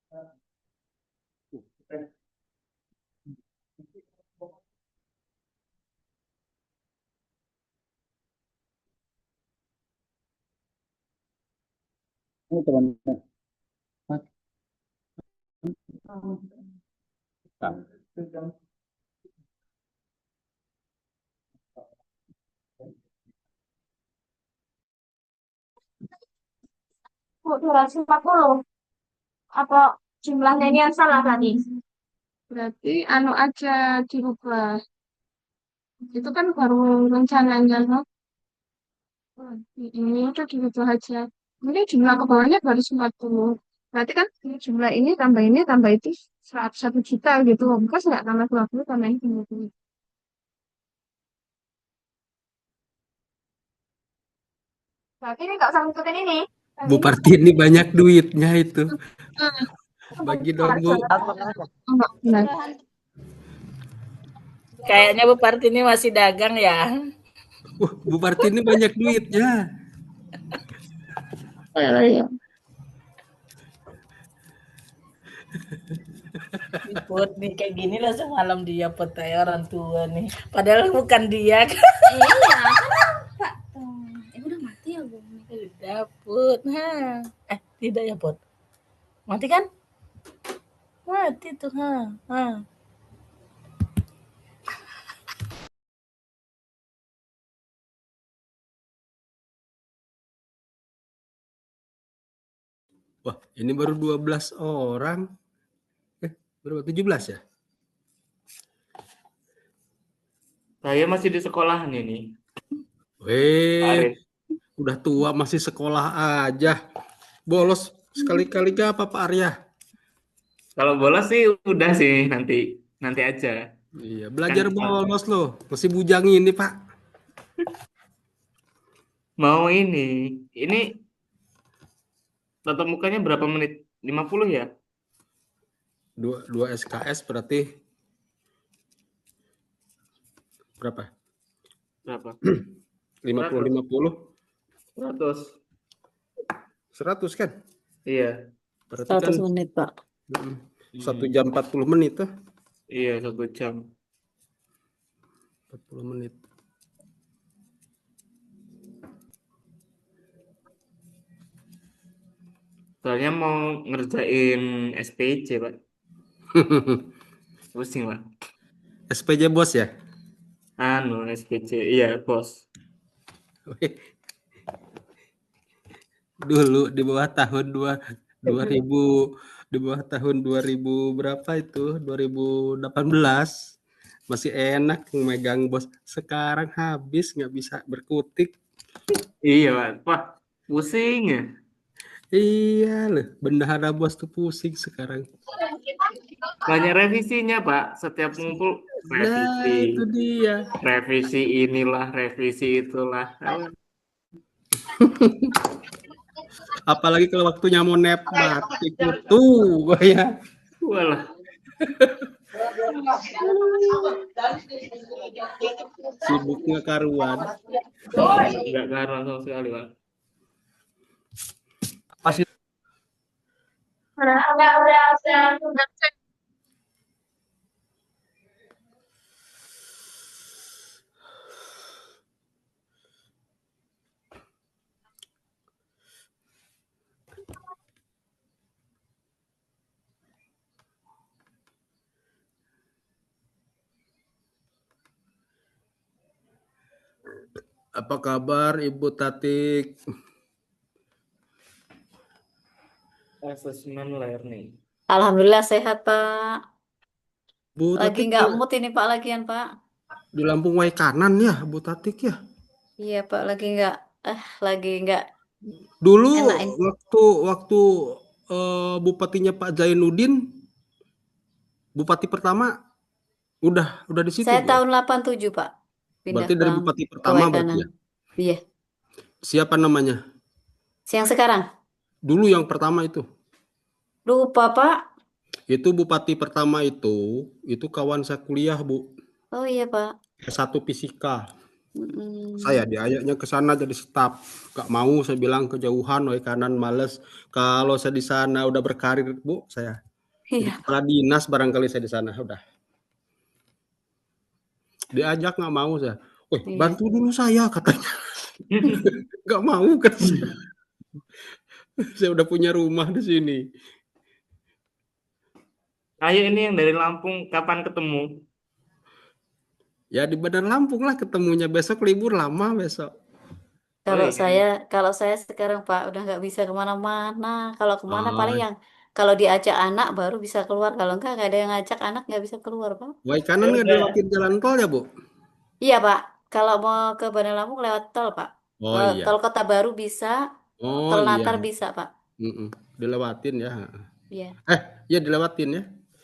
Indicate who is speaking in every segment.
Speaker 1: Ini teman-teman.
Speaker 2: Kok 240? Apa jumlahnya ini yang salah tadi? Berarti anu aja dirubah. Itu kan baru rencananya, no? Ini udah dirubah aja. Ini jumlah ke bawahnya baru 40. Berarti kan jumlah ini tambah itu 101 juta gitu. Bukan nggak tambah 20 tambah ini 30. Berarti ini nggak usah ngikutin ini. Yang
Speaker 3: Bu
Speaker 2: ini
Speaker 3: Partini banyak duitnya itu. Bagi dong, Bu.
Speaker 2: enggak benar.
Speaker 4: Kayaknya Bu Partini masih dagang ya.
Speaker 3: Bu Partini banyak duitnya.
Speaker 2: Oh, iya.
Speaker 4: Put nih kayak gini langsung malam dia petai orang tua nih. Padahal bukan dia kan.
Speaker 2: Iya, kan Pak. Udah mati ya, Bu.
Speaker 4: Udah Put. Tidak ya Put. Mati kan? Mati tuh.
Speaker 3: Wah, ini baru 12 orang. Berapa? 17 ya?
Speaker 5: Saya masih di sekolahan ini.
Speaker 3: Weh, udah tua masih sekolah aja. Bolos sekali-kali gak apa Pak Arya?
Speaker 5: Kalau bolos sih udah sih nanti aja.
Speaker 3: Iya,
Speaker 5: Kan
Speaker 3: belajar bolos loh. Masih bujang ini Pak.
Speaker 5: mau ini tatap mukanya berapa menit? 50 ya?
Speaker 3: 2 SKS berarti berapa?
Speaker 5: Berapa?
Speaker 3: 50 50
Speaker 5: 100.
Speaker 3: 100 kan?
Speaker 5: Iya.
Speaker 3: Berarti kan
Speaker 4: 100 menit Pak.
Speaker 3: 1 jam 40 menit tuh.
Speaker 5: Iya, 1 jam.
Speaker 3: 40 menit.
Speaker 5: Soalnya mau ngerjain SPC, Pak. Pusing, Pak.
Speaker 3: SPJ bos ya?
Speaker 5: SPC. Iya, bos.
Speaker 3: Dulu di bawah tahun 2000 di bawah tahun 2000 berapa itu? 2018 masih enak megang bos. Sekarang habis nggak bisa berkutik.
Speaker 5: Iya, Pak. Wah, pusing ya.
Speaker 3: Iya loh, bendahara bos tuh pusing sekarang.
Speaker 5: Banyak revisinya, Pak. Setiap ngumpul
Speaker 3: Nah,
Speaker 5: revisi.
Speaker 3: itu dia.
Speaker 5: Revisi inilah, revisi itulah.
Speaker 3: Apalagi kalau waktunya mau nap mati kutu ya.
Speaker 5: Walah.
Speaker 3: Sibuk nggak karuan.
Speaker 5: Nggak karuan sama sekali, Pak.
Speaker 3: Pasti apa kabar Ibu Tatik?
Speaker 5: Assessment learning.
Speaker 4: Alhamdulillah sehat Pak.
Speaker 3: Bu
Speaker 4: Lagi
Speaker 3: Tatik
Speaker 4: nggak mood ini Pak lagian Pak.
Speaker 3: di Lampung Way kanan ya, Bu Tatik ya.
Speaker 4: Iya Pak lagi nggak
Speaker 3: Dulu
Speaker 4: enak ini.
Speaker 3: waktu bupatinya Pak Zainuddin, bupati pertama udah di situ,
Speaker 4: Saya
Speaker 3: Bu.
Speaker 4: tahun 87 Pak. Pindah
Speaker 3: Berarti dari
Speaker 4: ke
Speaker 3: bupati
Speaker 4: ke
Speaker 3: pertama berarti
Speaker 4: Kanan.
Speaker 3: ya.
Speaker 4: Iya.
Speaker 3: Siapa namanya?
Speaker 4: Siang sekarang.
Speaker 3: Dulu yang pertama itu.
Speaker 4: Lupa Pak.
Speaker 3: Itu bupati pertama itu kawan saya kuliah, Bu.
Speaker 4: Oh iya Pak.
Speaker 3: S1 fisika. Saya diajaknya ke sana jadi staf. Gak mau, saya bilang kejauhan, woi kanan males. Kalau saya di sana udah berkarir, Bu, saya jadi
Speaker 6: Iya.
Speaker 3: kepala dinas barangkali saya di sana udah. Diajak nggak mau saya. Woi,
Speaker 6: Iya.
Speaker 3: bantu dulu saya katanya. Nggak mau kan saya. Saya udah punya rumah di sini.
Speaker 5: Ayo ini yang dari Lampung kapan ketemu?
Speaker 3: Ya di Bandar Lampung lah ketemunya, besok libur lama besok.
Speaker 5: Oh
Speaker 6: Kalau
Speaker 5: iya.
Speaker 6: saya sekarang Pak udah nggak bisa kemana-mana. Kalau kemana paling
Speaker 3: Oh,
Speaker 6: yang kalau diajak anak baru bisa keluar. Kalau nggak ada yang ngajak anak nggak bisa keluar Pak.
Speaker 3: woi
Speaker 5: Ya
Speaker 3: kanan nggak
Speaker 5: udah.
Speaker 3: dilewatin jalan tol ya, Bu?
Speaker 6: Iya Pak. Kalau mau ke Bandar Lampung lewat tol Pak.
Speaker 3: Oh iya.
Speaker 6: Tol Kota Baru bisa,
Speaker 3: Oh
Speaker 6: tol
Speaker 3: iya.
Speaker 6: Natar bisa Pak.
Speaker 3: Mm-mm. Dilewatin ya.
Speaker 6: Iya,
Speaker 3: Ya dilewatin ya.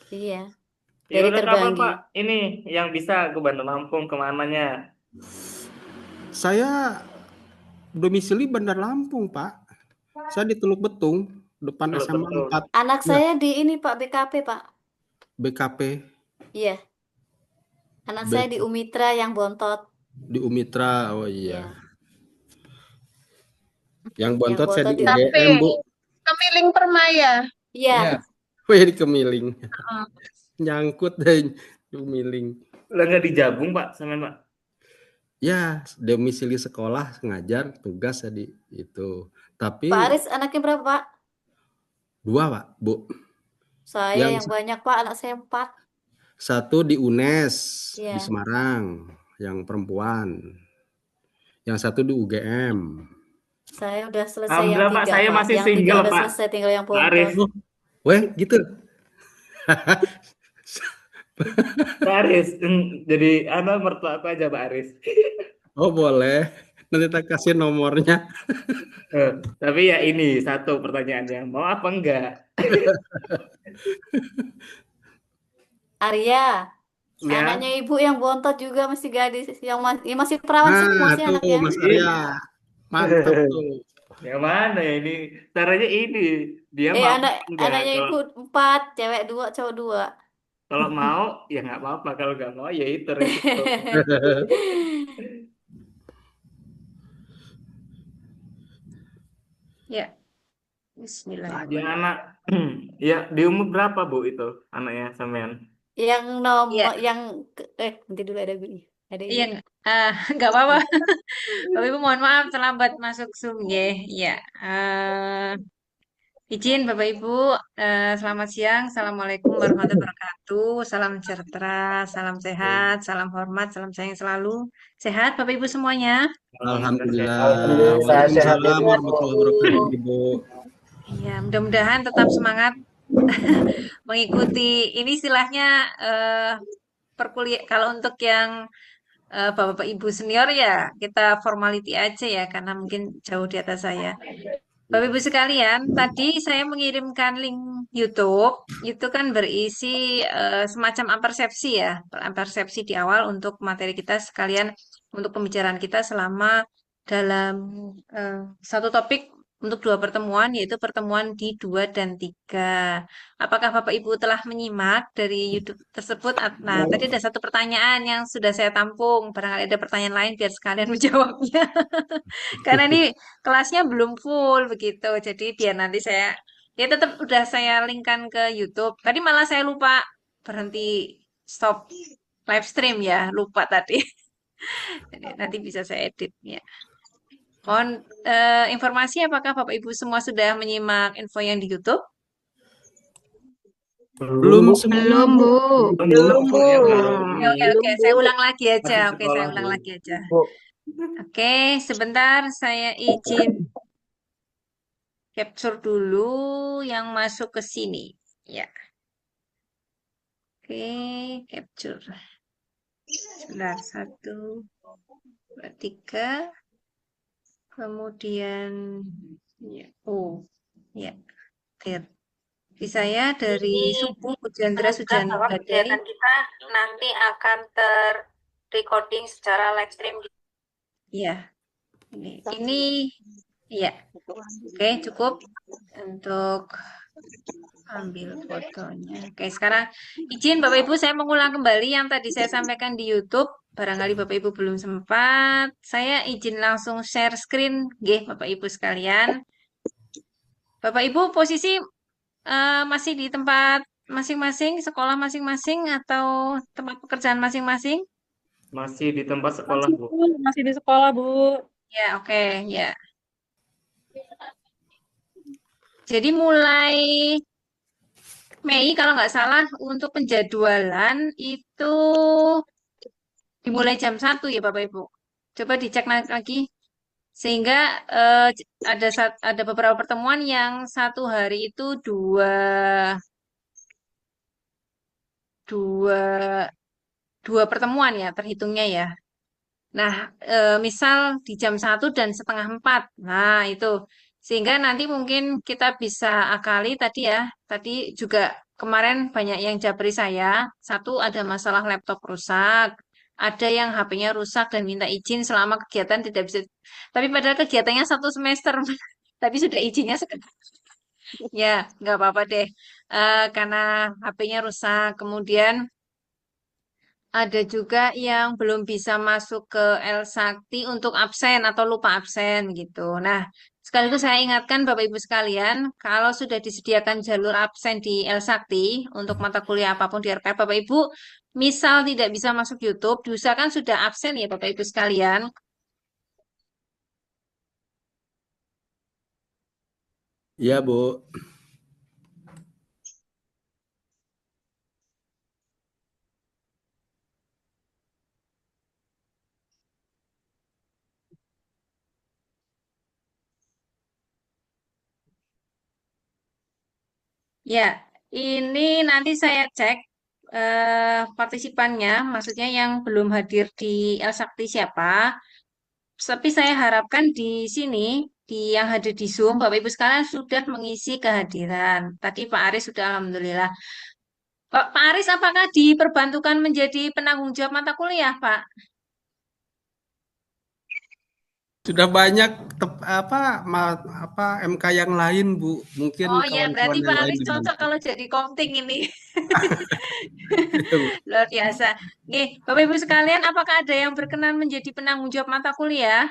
Speaker 6: iya.
Speaker 5: Ya
Speaker 6: Dari
Speaker 5: udah kapan
Speaker 6: Terbanggi.
Speaker 5: Pak? Ini yang bisa ke Bandar Lampung kemananya?
Speaker 3: Saya domisili Bandar Lampung, Pak. Saya di Teluk Betung, depan
Speaker 5: Kalau
Speaker 3: SMA
Speaker 5: betul.
Speaker 3: 4.
Speaker 6: Anak
Speaker 3: Ya,
Speaker 6: saya di ini Pak BKP Pak.
Speaker 3: BKP
Speaker 6: Iya, anak saya di
Speaker 3: B-
Speaker 6: Umitra yang bontot.
Speaker 3: di Umitra. Oh iya.
Speaker 6: Iya,
Speaker 3: Yang
Speaker 6: yang
Speaker 3: bontot saya
Speaker 6: bontot
Speaker 3: di
Speaker 6: di
Speaker 2: Tapi
Speaker 3: UGM, Bu.
Speaker 2: Kemiling Permaya.
Speaker 6: Iya,
Speaker 3: Ya. Wih, di Kemiling.
Speaker 2: Heeh.
Speaker 3: Nyangkut deh di Kemiling.
Speaker 5: Udah nggak dijabung Pak sama Pak?
Speaker 3: Ya, domisili sekolah, ngajar, tugas tadi itu.
Speaker 6: Pak
Speaker 3: Tapi
Speaker 6: Aris anaknya berapa Pak?
Speaker 3: 2, Pak, Bu.
Speaker 6: Saya yang
Speaker 3: Yang
Speaker 6: banyak Pak, anak saya 4.
Speaker 3: satu di UNES di
Speaker 6: Iya,
Speaker 3: Semarang, yang perempuan. Yang satu di UGM.
Speaker 6: saya udah selesai yang
Speaker 5: Alhamdulillah Pak,
Speaker 6: 3
Speaker 5: saya
Speaker 6: Pak.
Speaker 5: masih
Speaker 6: Yang 3
Speaker 5: single
Speaker 6: udah
Speaker 5: Pak.
Speaker 6: selesai, tinggal yang
Speaker 5: Pak Aris.
Speaker 6: bontot.
Speaker 3: Weh, gitu.
Speaker 5: Pak Aris, jadi mertua aku aja Pak Aris.
Speaker 3: Oh, boleh. Nanti tak kasih nomornya.
Speaker 5: Tapi ya ini satu pertanyaannya, mau apa enggak?
Speaker 6: Arya,
Speaker 5: Ya,
Speaker 6: anaknya ibu yang bontot juga masih gadis, yang masih perawan semua
Speaker 3: Nah,
Speaker 6: sih
Speaker 3: tuh
Speaker 6: anaknya.
Speaker 3: Mas Arya. Mantap tuh.
Speaker 5: yang mana ya ini? Caranya ini, dia mau apa enggak?
Speaker 6: Anaknya
Speaker 5: Kalau
Speaker 6: ibu 4, cewek 2, cowok 2.
Speaker 5: kalau mau ya nggak apa-apa, kalau nggak mau ya itu resiko.
Speaker 6: Ya,
Speaker 5: Dia
Speaker 6: Bismillahirrahmanirrahim.
Speaker 5: anak, ya di umur berapa Bu itu anaknya sampean?
Speaker 6: Yang
Speaker 7: Iya,
Speaker 6: nomor yang nanti dulu ada bunyi. Ada
Speaker 7: iya,
Speaker 6: ibu.
Speaker 7: nggak apa-apa. Bapak Ibu mohon maaf terlambat masuk Zoom ya. Iya, izin Bapak Ibu, selamat siang. Assalamualaikum warahmatullahi wabarakatuh. Salam sejahtera, salam sehat, salam hormat, salam sayang selalu. Sehat Bapak Ibu semuanya?
Speaker 3: Alhamdulillah.
Speaker 1: Alhamdulillah sehat
Speaker 3: Waalaikumsalam
Speaker 1: Ibu.
Speaker 3: warahmatullahi wabarakatuh, Ibu.
Speaker 7: Iya, mudah-mudahan tetap semangat mengikuti ini istilahnya perkuliahan. Kalau untuk yang Bapak-bapak Ibu senior ya kita formality aja ya karena mungkin jauh di atas saya. Bapak Ibu sekalian, tadi saya mengirimkan link YouTube. Itu kan berisi semacam ampersepsi ya, ampersepsi di awal untuk materi kita sekalian untuk pembicaraan kita selama dalam satu topik untuk 2 pertemuan, yaitu pertemuan di 2 dan 3. Apakah Bapak Ibu telah menyimak dari YouTube tersebut? Nah, tadi ada satu pertanyaan yang sudah saya tampung. Barangkali ada pertanyaan lain biar sekalian menjawabnya. Karena ini kelasnya belum full begitu. Jadi biar nanti saya ya tetap udah saya linkkan ke YouTube. Tadi malah saya lupa berhenti stop live stream ya, lupa tadi. Jadi nanti bisa saya edit ya. Mohon informasi apakah Bapak Ibu semua sudah menyimak info yang di YouTube?
Speaker 3: Belum semua,
Speaker 2: Belum,
Speaker 3: Bu.
Speaker 2: Bu.
Speaker 5: Belum Bu. Ya, belum.
Speaker 7: Oke, saya ulang lagi aja.
Speaker 5: Masih
Speaker 7: Oke, saya
Speaker 5: sekolah,
Speaker 7: ulang
Speaker 5: Bu.
Speaker 7: lagi aja.
Speaker 1: Bu.
Speaker 7: Oke, sebentar saya izin capture dulu yang masuk ke sini. Ya. Oke, capture. Sebentar, 1, 2, 3. Kemudian, ya. Oh, ya. Clear. Di saya dari subuh hujan deras, hujan badai. Kegiatan kita nanti akan ter-recording secara live stream. Iya. Ini ya. Oke, cukup untuk Ambil fotonya. Oke, sekarang izin Bapak Ibu saya mengulang kembali yang tadi saya sampaikan di YouTube. Barangkali Bapak Ibu belum sempat. Saya izin langsung share screen, nggih, Bapak Ibu sekalian. Bapak Ibu posisi masih di tempat masing-masing, sekolah masing-masing atau tempat pekerjaan masing-masing?
Speaker 5: Masih di tempat sekolah, Bu.
Speaker 8: Masih di sekolah, Bu.
Speaker 7: Ya, oke, ya. Jadi mulai Mei kalau nggak salah untuk penjadwalan itu dimulai jam 1 ya Bapak Ibu. Coba dicek lagi sehingga ada beberapa pertemuan yang satu hari itu dua dua dua pertemuan ya terhitungnya ya. Nah, misal di jam 1 dan setengah 4. Nah, itu. Sehingga nanti mungkin kita bisa akali tadi ya. Tadi juga kemarin banyak yang japri saya. Satu, ada masalah laptop rusak. Ada yang HP-nya rusak dan minta izin selama kegiatan tidak bisa. Tapi padahal kegiatannya 1 semester. Tapi sudah izinnya sekedar. Ya, nggak apa-apa deh. Karena HP-nya rusak. Kemudian ada juga yang belum bisa masuk ke El Sakti untuk absen atau lupa absen gitu. Nah, sekaligus saya ingatkan Bapak Ibu sekalian, kalau sudah disediakan jalur absen di El Sakti untuk mata kuliah apapun di RK, Bapak Ibu misal tidak bisa masuk YouTube, diusahakan sudah absen ya Bapak Ibu sekalian.
Speaker 3: Iya, Bu.
Speaker 7: Ya, ini nanti saya cek partisipannya, maksudnya yang belum hadir di El Sakti siapa. Tapi saya harapkan di sini, di yang hadir di Zoom, Bapak Ibu sekalian sudah mengisi kehadiran. Tadi Pak Aris sudah Alhamdulillah. Pak Aris, apakah diperbantukan menjadi penanggung jawab mata kuliah, Pak?
Speaker 3: Sudah banyak MK yang lain, Bu. Mungkin
Speaker 7: Oh ya,
Speaker 3: kawan-kawan
Speaker 7: berarti
Speaker 3: yang
Speaker 7: Pak
Speaker 3: lain
Speaker 7: Aris cocok
Speaker 3: dibantu.
Speaker 7: kalau jadi komting ini. Luar biasa. Nih, Bapak Ibu sekalian, apakah ada yang berkenan menjadi penanggung jawab mata kuliah?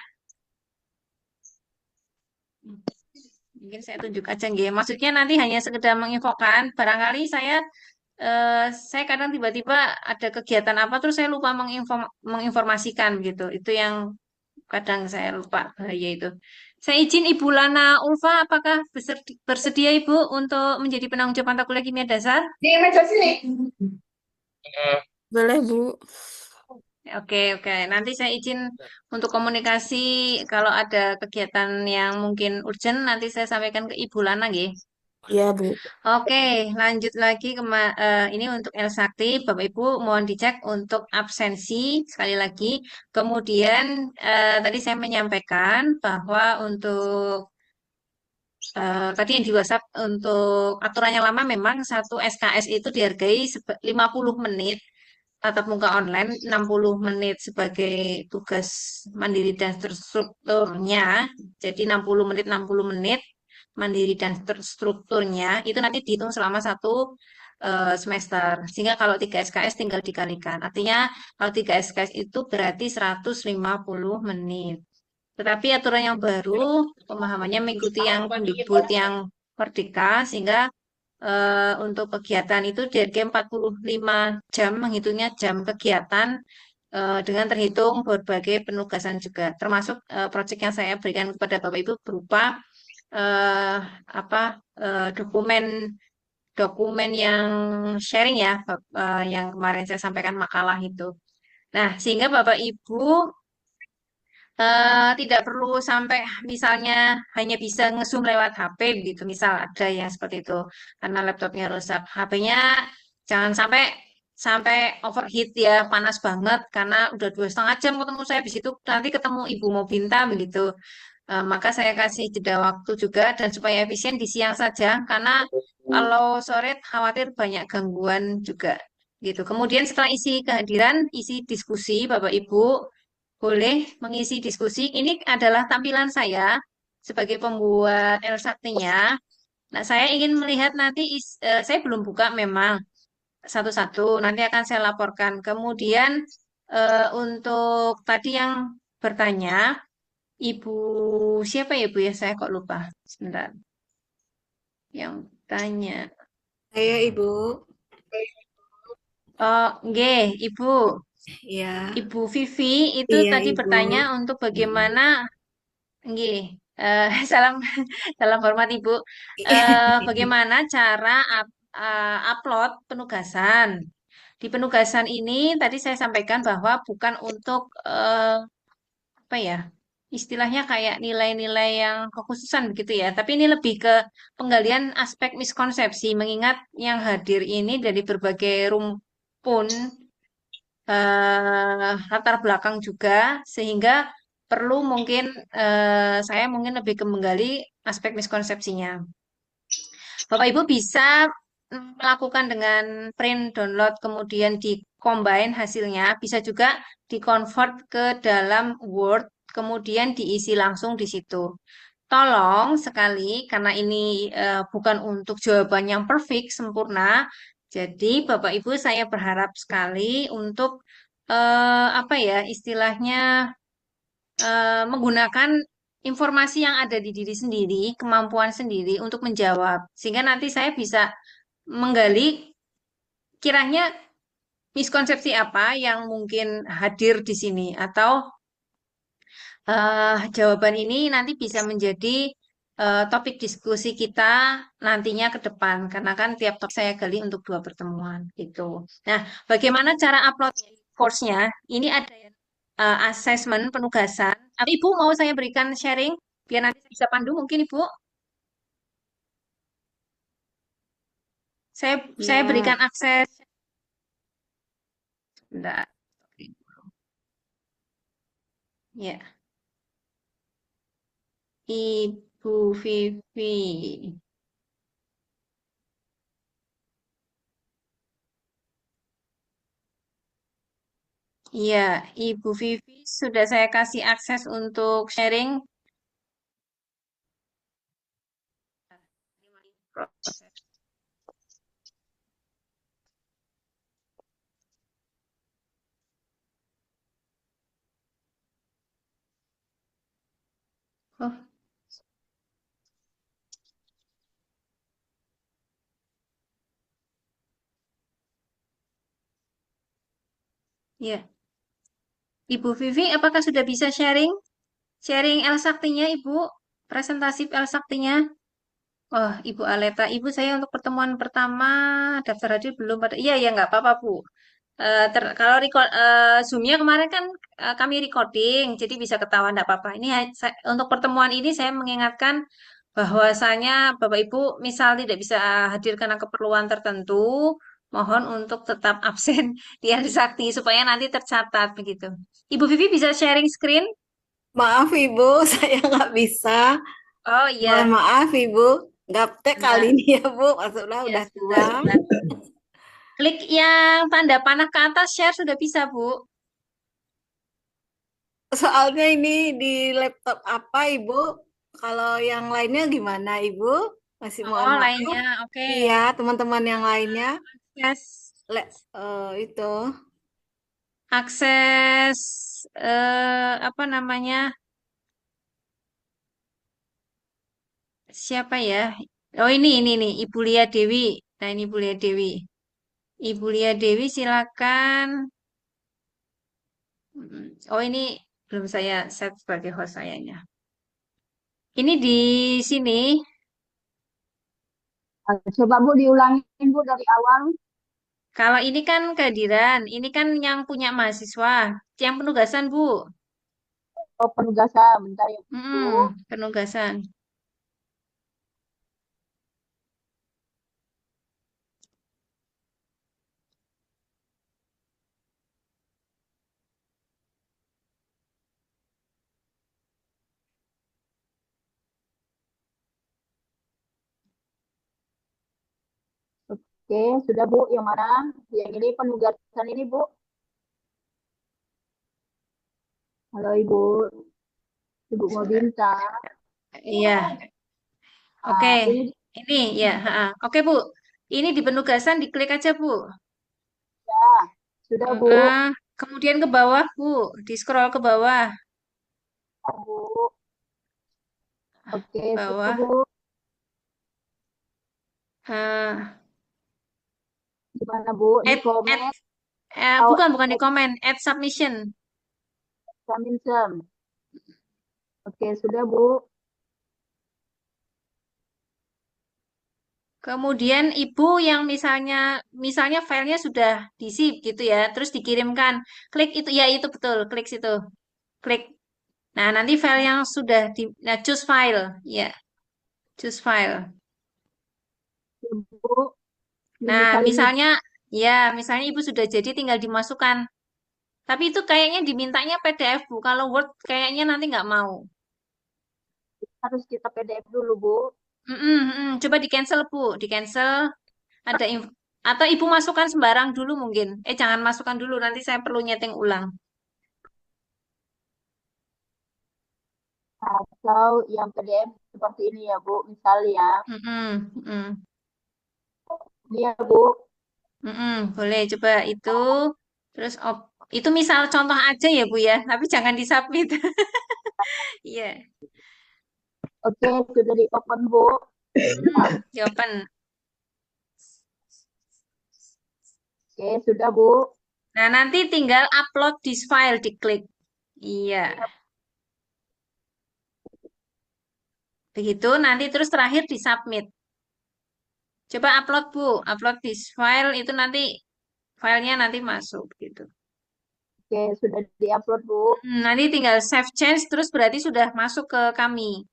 Speaker 7: Mungkin saya tunjuk aja nggih. Maksudnya nanti hanya sekedar menginfokan. Barangkali saya kadang tiba-tiba ada kegiatan apa terus saya lupa menginformasikan gitu. Itu yang kadang saya lupa bahaya itu. Saya izin Ibu Lana Ulfa, apakah bersedia Ibu untuk menjadi penanggung jawab mata kuliah kimia dasar?
Speaker 2: Di meja sini.
Speaker 8: Boleh, Bu.
Speaker 7: Oke, oke. Nanti saya izin untuk komunikasi kalau ada kegiatan yang mungkin urgent nanti saya sampaikan ke Ibu Lana nggih.
Speaker 8: Iya, Bu.
Speaker 7: Oke, lanjut lagi ini untuk El Sakti, Bapak Ibu mohon dicek untuk absensi sekali lagi. Kemudian tadi saya menyampaikan bahwa untuk tadi yang di WhatsApp untuk aturan yang lama memang satu SKS itu dihargai 50 menit tatap muka online, 60 menit sebagai tugas mandiri dan terstrukturnya. Jadi 60 menit 60 menit mandiri dan terstrukturnya itu nanti dihitung selama satu semester. Sehingga kalau 3 SKS tinggal dikalikan. Artinya kalau 3 SKS itu berarti 150 menit. Tetapi aturan yang baru pemahamannya mengikuti yang Kemdikbud yang merdeka sehingga untuk kegiatan itu dihargai 45 jam menghitungnya jam kegiatan dengan terhitung berbagai penugasan juga termasuk proyek yang saya berikan kepada Bapak Ibu berupa eh, dokumen dokumen yang sharing ya yang kemarin saya sampaikan makalah itu. Nah, sehingga Bapak Ibu tidak perlu sampai misalnya hanya bisa nge-zoom lewat HP begitu. Misal ada yang seperti itu karena laptopnya rusak. HP-nya jangan sampai sampai overheat ya, panas banget karena udah 2,5 jam ketemu saya habis itu nanti ketemu Ibu mau pinta begitu. Maka saya kasih jeda waktu juga dan supaya efisien di siang saja karena kalau sore khawatir banyak gangguan juga gitu. Kemudian setelah isi kehadiran, isi diskusi Bapak Ibu boleh mengisi diskusi. Ini adalah tampilan saya sebagai pembuat El Saktinya. Nah, saya ingin melihat nanti, saya belum buka memang satu-satu, nanti akan saya laporkan. Kemudian untuk tadi yang bertanya, Ibu siapa ya Bu ya? Saya kok lupa. Sebentar. Yang tanya.
Speaker 8: Saya Ibu.
Speaker 7: Oh, nggih, Ibu.
Speaker 8: Ya,
Speaker 7: Ibu Vivi itu
Speaker 8: iya
Speaker 7: tadi
Speaker 8: Ibu.
Speaker 7: bertanya untuk
Speaker 8: Mm.
Speaker 7: bagaimana, nggih, salam salam hormat Ibu. Bagaimana cara upload penugasan? Di penugasan ini tadi saya sampaikan bahwa bukan untuk apa ya? Istilahnya kayak nilai-nilai yang kekhususan begitu ya. Tapi ini lebih ke penggalian aspek miskonsepsi, mengingat yang hadir ini dari berbagai rumpun latar belakang juga, sehingga perlu mungkin saya mungkin lebih ke menggali aspek miskonsepsinya. Bapak Ibu bisa melakukan dengan print, download, kemudian di combine hasilnya, bisa juga di-convert ke dalam Word, kemudian diisi langsung di situ. Tolong sekali, karena ini bukan untuk jawaban yang perfect, sempurna, jadi Bapak Ibu saya berharap sekali untuk apa ya istilahnya menggunakan informasi yang ada di diri sendiri, kemampuan sendiri untuk menjawab. Sehingga nanti saya bisa menggali kiranya miskonsepsi apa yang mungkin hadir di sini atau jawaban ini nanti bisa menjadi topik diskusi kita nantinya ke depan karena kan tiap topik saya gali untuk 2 pertemuan gitu. Nah, bagaimana cara upload course-nya? Ini ada asesmen penugasan. Ibu mau saya berikan sharing biar nanti saya bisa pandu mungkin Ibu. Saya
Speaker 8: Ya,
Speaker 7: berikan akses. Bentar. Ya, Ibu Vivi. Iya, Ibu Vivi sudah saya kasih akses untuk sharing. Oh, iya. Ibu Vivi, apakah sudah bisa sharing? Sharing L Saktinya, Ibu? Presentasi L Saktinya? Oh, Ibu Aleta. Ibu saya untuk pertemuan pertama daftar hadir belum pada. Iya, ya nggak apa-apa, Bu. Kalau Zoom-nya kemarin kan kami recording, jadi bisa ketahuan nggak apa-apa. Ini untuk pertemuan ini saya mengingatkan bahwasanya Bapak Ibu misal tidak bisa hadir karena keperluan tertentu, mohon untuk tetap absen di Hari Sakti supaya nanti tercatat begitu. Ibu Vivi bisa sharing screen?
Speaker 8: maaf Ibu, saya nggak bisa.
Speaker 7: Oh
Speaker 8: Mohon
Speaker 7: iya,
Speaker 8: maaf Ibu, gaptek kali
Speaker 7: sebentar.
Speaker 8: ini ya Bu, maksudnya
Speaker 7: Iya,
Speaker 8: udah
Speaker 7: sebentar,
Speaker 8: tua.
Speaker 7: sebentar. Klik yang tanda panah ke atas share sudah bisa, Bu.
Speaker 8: Soalnya ini di laptop apa Ibu? Kalau yang lainnya gimana Ibu? Masih mohon
Speaker 7: Oh,
Speaker 8: maaf.
Speaker 7: lainnya. Oke.
Speaker 8: Iya, teman-teman yang lainnya.
Speaker 7: Akses
Speaker 8: Itu.
Speaker 7: akses apa namanya? Siapa ya? Oh, ini nih, Ibu Lia Dewi. Nah, ini Ibu Lia Dewi. Ibu Lia Dewi silakan. Oh, ini belum saya set sebagai host sayanya. Ini di sini.
Speaker 1: Coba Bu diulangin Bu dari awal.
Speaker 7: Kalau ini kan kehadiran, ini kan yang punya mahasiswa, yang penugasan, Bu.
Speaker 1: Oh, penugasan bentar ya Bu.
Speaker 7: Penugasan.
Speaker 1: Oke, sudah Bu. Yang mana? Yang ini penugasan ini Bu. Halo Ibu. Ibu mau bintang.
Speaker 7: Iya, oke.
Speaker 1: Nah, ini
Speaker 7: Ini ya, Oke, Bu. Ini di penugasan diklik aja, Bu.
Speaker 1: Sudah, Bu.
Speaker 7: Kemudian ke bawah, Bu. Di scroll ke bawah.
Speaker 1: Bu. Oke, sudah,
Speaker 7: Bawah.
Speaker 1: Bu.
Speaker 7: Ah,
Speaker 1: Gimana, Bu? Di komen
Speaker 7: bukan di komen, add submission.
Speaker 1: submission. Oke, sudah, Bu.
Speaker 7: Kemudian Ibu yang misalnya filenya sudah di-zip gitu ya, terus dikirimkan. Klik itu, ya itu betul, klik situ. Klik. Nah, nanti file yang sudah nah, choose file. Ya, choose file.
Speaker 1: Bu.
Speaker 7: Nah,
Speaker 1: Misalnya
Speaker 7: misalnya Ibu sudah jadi tinggal dimasukkan. Tapi itu kayaknya dimintanya PDF, Bu. Kalau Word kayaknya nanti nggak mau.
Speaker 1: harus kita PDF dulu, Bu.
Speaker 7: Coba di-cancel, Bu. Di-cancel. Ada atau Ibu masukkan sembarang dulu mungkin. Jangan masukkan dulu, nanti saya perlu nyeting ulang.
Speaker 1: Atau yang PDF seperti ini ya, Bu. Misal ya. Ini ya, Bu.
Speaker 7: Boleh coba itu. Terus itu misal contoh aja ya, Bu ya. Tapi jangan di-submit. Iya.
Speaker 1: Oke, sudah di-open, Bu.
Speaker 7: Di-open.
Speaker 1: Oke, sudah, Bu.
Speaker 7: Nah, nanti tinggal upload this file, diklik. Iya. Begitu, nanti terus terakhir di-submit. Coba upload, Bu. Upload this file, itu nanti filenya nanti masuk gitu.
Speaker 1: Oke, sudah di-upload, Bu.
Speaker 7: Nanti tinggal save change, terus berarti sudah masuk ke kami.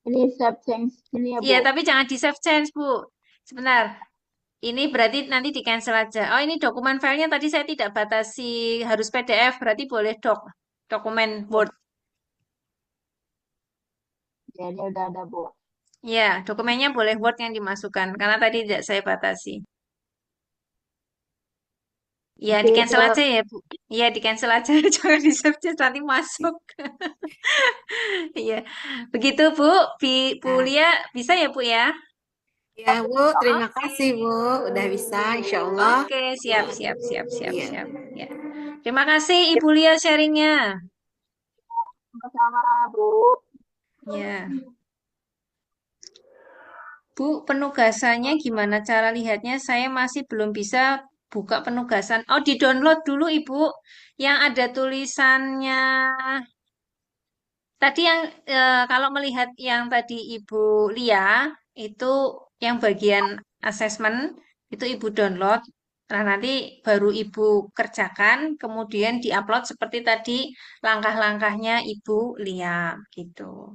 Speaker 1: Ini save change ini ya, Bu.
Speaker 7: Iya, tapi jangan di save change, Bu. Sebentar. Ini berarti nanti di cancel aja. Oh, ini dokumen filenya tadi saya tidak batasi harus PDF, berarti boleh dokumen Word.
Speaker 1: Ya, ini udah ada, Bu.
Speaker 7: Ya, dokumennya boleh Word yang dimasukkan, karena tadi tidak saya batasi. Ya,
Speaker 1: Oke,
Speaker 7: di cancel aja ya, Bu. Iya, di cancel aja, jangan di save change, nanti masuk. Iya, begitu, Bu. Bu Lia, bisa ya, Bu ya?
Speaker 8: Ya, Bu. Terima kasih, Bu. Udah bisa, insya Allah.
Speaker 7: Oke, siap.
Speaker 8: Iya.
Speaker 7: Ya. Terima kasih Ibu Lia sharingnya.
Speaker 1: Sama-sama, Bu.
Speaker 7: Ya. Bu, penugasannya gimana cara lihatnya? Saya masih belum bisa buka penugasan. Oh, di-download dulu, Ibu. Yang ada tulisannya. Tadi yang kalau melihat yang tadi Ibu Lia, itu yang bagian asesmen, itu Ibu download. Nah, nanti baru Ibu kerjakan, kemudian diupload seperti tadi langkah-langkahnya Ibu Lia, gitu.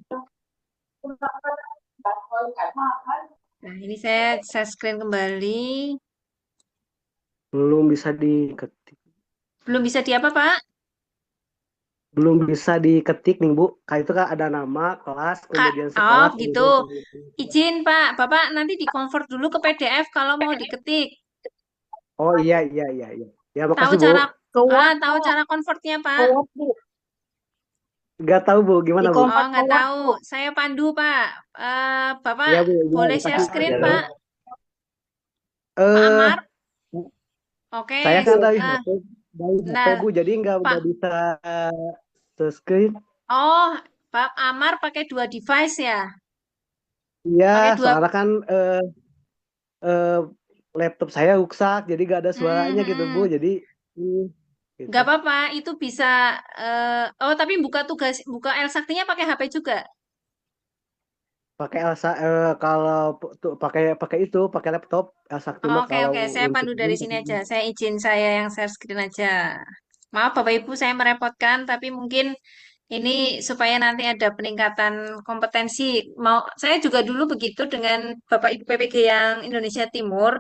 Speaker 7: Nah, ini saya share screen kembali.
Speaker 9: Belum bisa diketik.
Speaker 7: Belum bisa di apa, Pak?
Speaker 9: Belum bisa diketik nih, Bu. Kayak itu kan ada nama, kelas, kemudian sekolah,
Speaker 7: gitu.
Speaker 9: kemudian...
Speaker 7: Izin, Pak. Bapak nanti di-convert dulu ke PDF kalau mau diketik.
Speaker 9: Oh iya. Ya,
Speaker 7: Tahu
Speaker 9: makasih, Bu.
Speaker 7: tahu cara convertnya, Pak?
Speaker 9: Nggak tahu, Bu. Gimana, Bu?
Speaker 7: Oh, nggak tahu. Saya pandu, Pak. Bapak
Speaker 9: Iya, Bu.
Speaker 7: boleh
Speaker 9: Makasih.
Speaker 7: share screen, Pak? Pak
Speaker 9: Eh,
Speaker 7: Amar? Oke.
Speaker 9: saya kan dari HP,
Speaker 7: Nah,
Speaker 9: Bu, jadi nggak bisa screen.
Speaker 7: Oh, Pak Amar pakai 2 device ya?
Speaker 9: Iya,
Speaker 7: Pakai 2.
Speaker 9: soalnya kan laptop saya rusak, jadi nggak ada suaranya gitu, Bu. Jadi gitu.
Speaker 7: Nggak apa-apa, itu bisa. Oh, tapi buka L-Saktinya pakai HP juga.
Speaker 9: Pakai Elsa kalau tuh pakai laptop Elsa Aktima
Speaker 7: Oke,
Speaker 9: kalau
Speaker 7: saya
Speaker 9: untuk
Speaker 7: pandu dari sini aja. Saya izin saya yang share screen aja. Maaf Bapak Ibu, saya merepotkan, tapi mungkin ini supaya nanti ada peningkatan kompetensi. Saya juga dulu begitu dengan Bapak Ibu PPG yang Indonesia Timur.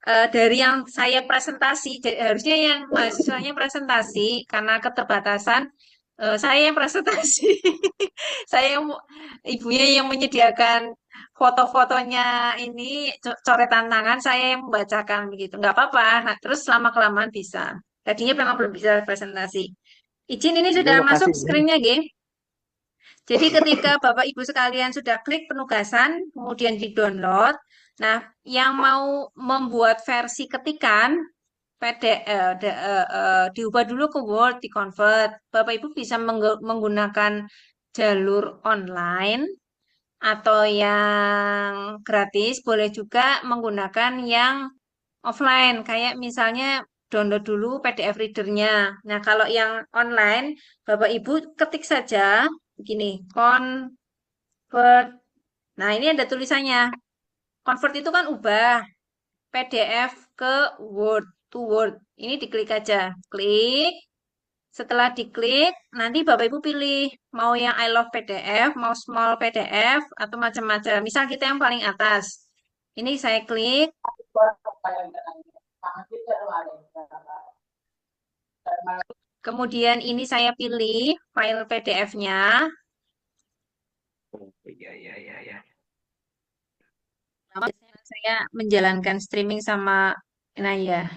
Speaker 7: Dari yang saya presentasi, harusnya yang mahasiswanya presentasi karena keterbatasan. Saya yang presentasi, ibunya yang menyediakan foto-fotonya ini coretan tangan, saya yang membacakan begitu. Nggak apa-apa. Nah, terus lama kelamaan bisa. Tadinya memang belum bisa presentasi. Izin ini sudah
Speaker 9: makasih,
Speaker 7: masuk
Speaker 9: Bu.
Speaker 7: screen-nya, G. Jadi ketika Bapak Ibu sekalian sudah klik penugasan, kemudian di-download, nah yang mau membuat versi ketikan, diubah dulu ke Word, di-convert. Bapak Ibu bisa menggunakan jalur online atau yang gratis, boleh juga menggunakan yang offline, kayak misalnya download dulu PDF readernya. Nah, kalau yang online, Bapak Ibu ketik saja begini, convert. Nah, ini ada tulisannya. Convert itu kan ubah PDF ke Word, to Word. Ini diklik aja. Klik. Setelah diklik, nanti Bapak Ibu pilih mau yang I love PDF, mau small PDF, atau macam-macam. Misal kita yang paling atas. Ini saya klik. Kemudian ini saya pilih file PDF-nya.
Speaker 5: Iya.
Speaker 7: Saya menjalankan streaming sama Naya,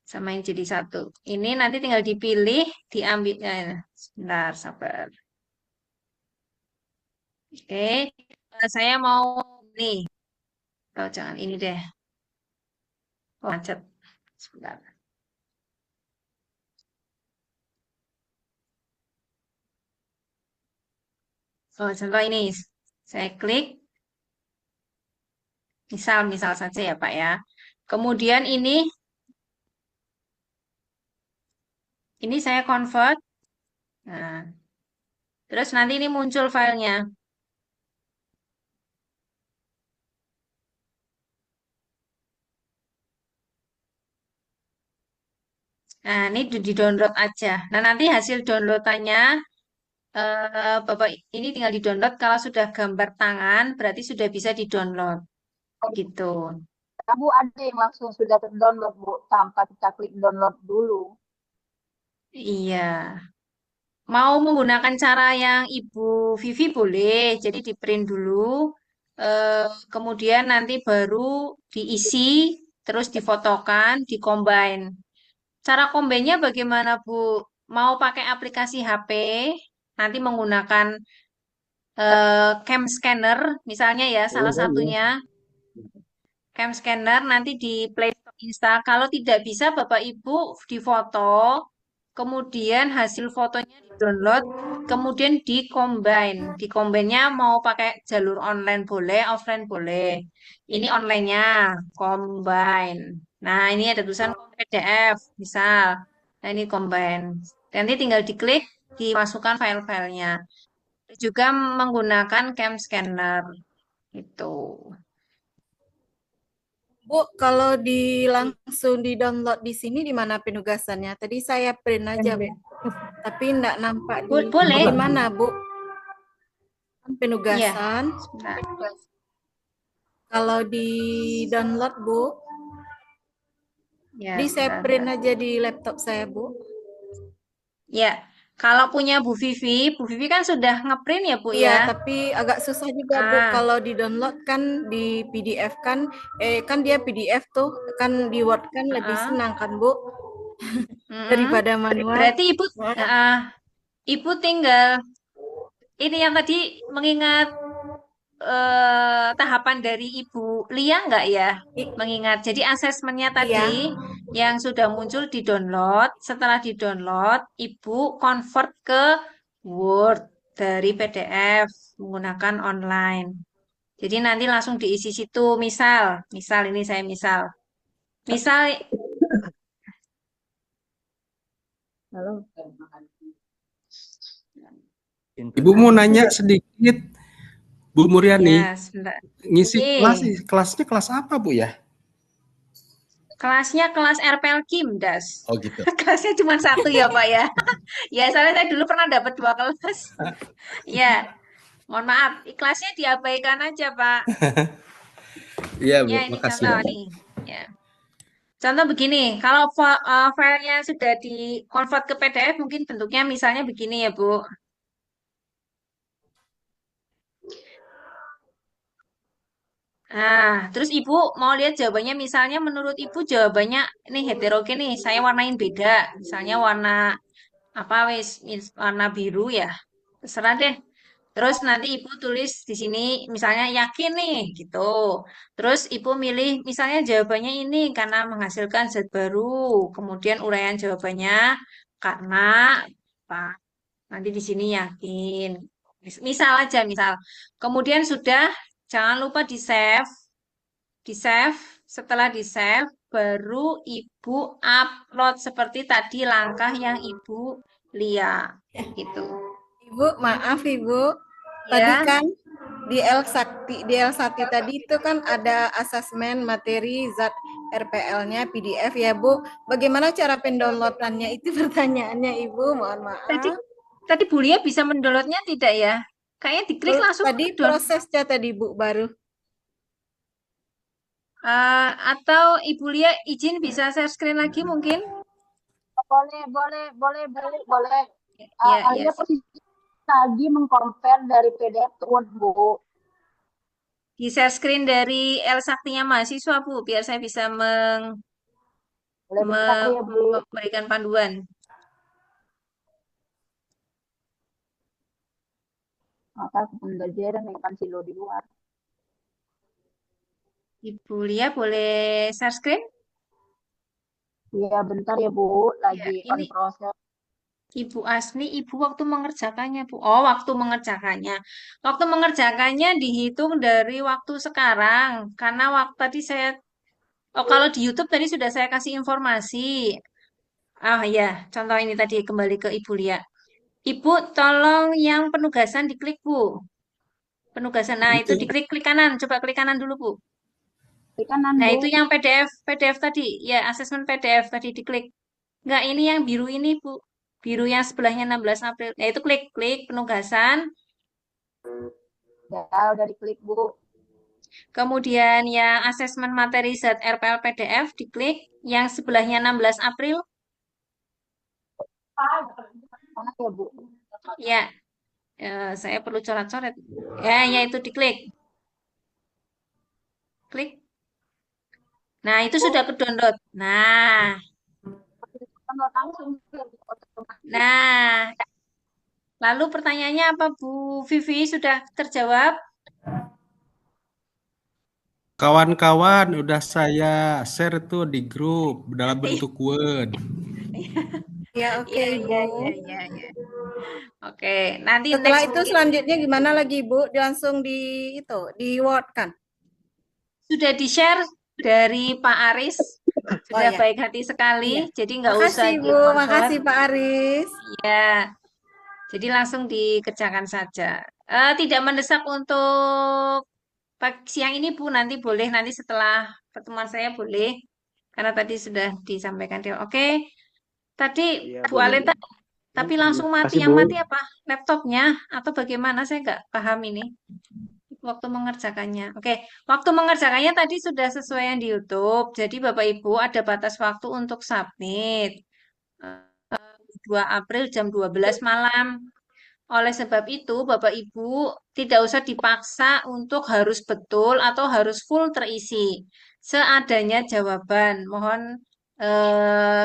Speaker 7: sama yang jadi satu. Ini nanti tinggal dipilih, diambil. Sebentar, sabar. Oke, saya mau nih. Oh, jangan ini deh. Oh, macet. Sebentar. Oh, contoh ini. Saya klik. Misal saja ya, Pak ya. Kemudian ini saya convert. Nah, terus nanti ini muncul filenya. Nah, ini di-download aja. Nah, nanti hasil downloadannya, Bapak ini tinggal di-download. Kalau sudah gambar tangan, berarti sudah bisa di-download. Gitu.
Speaker 1: Kamu ada yang langsung sudah terdownload, Bu, tanpa kita klik download dulu.
Speaker 7: Iya. Mau menggunakan cara yang Ibu Vivi boleh. Jadi di-print dulu. Kemudian nanti baru diisi, terus difotokan, di-combine. Cara combine-nya bagaimana, Bu? Mau pakai aplikasi HP, nanti menggunakan cam scanner, misalnya ya, salah satunya. Cam scanner nanti di Play Store install. Kalau tidak bisa, Bapak Ibu difoto, kemudian hasil fotonya di-download, kemudian di-combine. Di-combine-nya mau pakai jalur online boleh, offline boleh. Ini online-nya, combine. Nah, ini ada tulisan PDF, misal. Nah, ini combine. Nanti tinggal diklik, dimasukkan file-filenya. Juga menggunakan cam scanner. Itu.
Speaker 8: Bu, kalau langsung di-download di sini di mana penugasannya? Tadi saya print aja, Bu. Tapi enggak nampak
Speaker 7: Boleh.
Speaker 8: di mana, Bu? Kan
Speaker 7: Iya.
Speaker 8: penugasan.
Speaker 7: Sebentar.
Speaker 8: Kalau di-download, Bu,
Speaker 7: Ya,
Speaker 8: jadi saya
Speaker 7: sebentar.
Speaker 8: print aja di laptop saya, Bu.
Speaker 7: Ya, kalau punya Bu Vivi kan sudah ngeprint ya, Bu
Speaker 8: Iya,
Speaker 7: ya?
Speaker 8: tapi agak susah juga, Bu.
Speaker 7: Ah,
Speaker 8: Kalau di-download kan di PDF kan, kan dia PDF tuh, kan di Word kan lebih
Speaker 7: ah,
Speaker 8: senang kan, Bu,
Speaker 7: mm-mm.
Speaker 8: daripada manual.
Speaker 7: Berarti Ibu tinggal ini yang tadi mengingat tahapan dari Ibu Lia nggak ya? Mengingat, jadi asesmennya
Speaker 8: Iya.
Speaker 7: tadi yang sudah muncul di-download, setelah di-download, Ibu convert ke Word dari PDF menggunakan online. Jadi nanti langsung diisi situ, misal ini saya misal.
Speaker 1: Halo.
Speaker 3: Ibu mau nanya sedikit, Bu Muryani,
Speaker 7: Ya, sebentar.
Speaker 3: ngisi
Speaker 7: Oke.
Speaker 3: kelasnya kelas apa, Bu ya?
Speaker 7: Kelasnya kelas RPL Kim, Das.
Speaker 3: Oh gitu.
Speaker 7: Kelasnya cuma satu ya, Pak ya. Ya, soalnya saya dulu pernah dapat 2 kelas. Ya, mohon maaf, kelasnya diabaikan aja, Pak.
Speaker 3: Iya, Bu,
Speaker 7: Ya, ini
Speaker 3: makasih.
Speaker 7: contoh nih. Ya. Contoh begini, kalau filenya sudah di-convert ke PDF, mungkin bentuknya misalnya begini ya, Bu. Nah, terus Ibu mau lihat jawabannya, misalnya menurut Ibu jawabannya ini heterogen nih, saya warnain beda. Misalnya warna apa warna biru ya. Terserah deh. Terus nanti ibu tulis di sini misalnya yakin nih gitu. Terus ibu milih misalnya jawabannya ini karena menghasilkan zat baru. Kemudian uraian jawabannya karena apa? Nanti di sini yakin. Misal aja misal. Kemudian sudah jangan lupa di save, di save. Setelah di save baru ibu upload seperti tadi langkah yang ibu lihat gitu.
Speaker 8: Ibu, maaf Ibu. Tadi
Speaker 7: Ya.
Speaker 8: kan di L Sakti tadi itu kan ada asesmen materi zat RPL-nya PDF ya Bu. Bagaimana cara pendownloadannya itu pertanyaannya Ibu, mohon
Speaker 7: Tadi
Speaker 8: maaf.
Speaker 7: tadi Bu Lia bisa mendownloadnya tidak ya? Kayaknya diklik langsung
Speaker 8: Tadi
Speaker 7: download.
Speaker 8: prosesnya tadi Bu baru.
Speaker 7: Atau Ibu Lia izin bisa share screen lagi mungkin?
Speaker 1: Boleh, Bu, boleh.
Speaker 7: Ya,
Speaker 1: Alia posisi lagi mengkonvert dari PDF ke Word, Bu.
Speaker 7: di share screen dari L Saktinya mahasiswa Bu, biar saya bisa
Speaker 1: Boleh bentar ya, Bu.
Speaker 7: memberikan panduan.
Speaker 1: Maka pembelajaran yang akan silo di luar.
Speaker 7: Ibu Lia boleh share screen?
Speaker 1: Iya, bentar ya, Bu. Lagi
Speaker 7: Ya, ini
Speaker 1: on proses.
Speaker 7: Ibu Asni, Ibu waktu mengerjakannya, Bu. Oh, waktu mengerjakannya. Waktu mengerjakannya dihitung dari waktu sekarang. Karena waktu tadi saya, kalau di YouTube tadi sudah saya kasih informasi. Ah ya, contoh ini tadi kembali ke Ibu Lia. Ibu, tolong yang penugasan diklik, Bu. Penugasan, nah itu diklik klik kanan. Coba klik kanan dulu, Bu.
Speaker 1: Klik kanan,
Speaker 7: Nah,
Speaker 1: Bu.
Speaker 7: itu yang PDF tadi. Ya, asesmen PDF tadi diklik. Enggak, ini yang biru ini, Bu. Biru yang sebelahnya 16 April. Nah, itu klik penugasan.
Speaker 1: Ya, udah diklik, Bu.
Speaker 7: Kemudian yang asesmen materi zat RPL PDF diklik. Yang sebelahnya 16 April.
Speaker 1: Mana ya, Bu?
Speaker 7: Ya, saya perlu coret-coret. Ya itu diklik. Klik. Nah, itu sudah ke download. Nah,
Speaker 1: Langsung.
Speaker 7: nah. Lalu pertanyaannya apa, Bu Vivi? Sudah terjawab?
Speaker 3: Kawan-kawan, udah saya share tuh di grup dalam bentuk Word.
Speaker 8: Ya, oke Ibu.
Speaker 7: Iya. Oke, nanti
Speaker 8: Setelah
Speaker 7: next
Speaker 8: itu selanjutnya gimana lagi Bu? Langsung di Word kan?
Speaker 7: sudah di-share dari Pak Aris. Sudah
Speaker 8: iya.
Speaker 7: baik hati sekali,
Speaker 8: Iya.
Speaker 7: jadi nggak usah
Speaker 8: Makasih Bu,
Speaker 7: di-convert.
Speaker 8: makasih Pak Aris.
Speaker 7: Ya, jadi langsung dikerjakan saja. Tidak mendesak untuk siang ini Bu, nanti boleh nanti setelah pertemuan saya boleh, karena tadi sudah disampaikan. Oke, tadi
Speaker 9: Iya,
Speaker 7: Bu
Speaker 9: Bu.
Speaker 7: Aleta, tapi langsung mati.
Speaker 9: Makasih,
Speaker 7: Yang
Speaker 9: Bu.
Speaker 7: mati apa? Laptopnya atau bagaimana? Saya nggak paham ini. Waktu mengerjakannya. Oke, waktu mengerjakannya tadi sudah sesuai yang di YouTube. Jadi Bapak Ibu ada batas waktu untuk submit. 2 April jam 12 malam. Oleh sebab itu, Bapak Ibu tidak usah dipaksa untuk harus betul atau harus full terisi. Seadanya jawaban. Mohon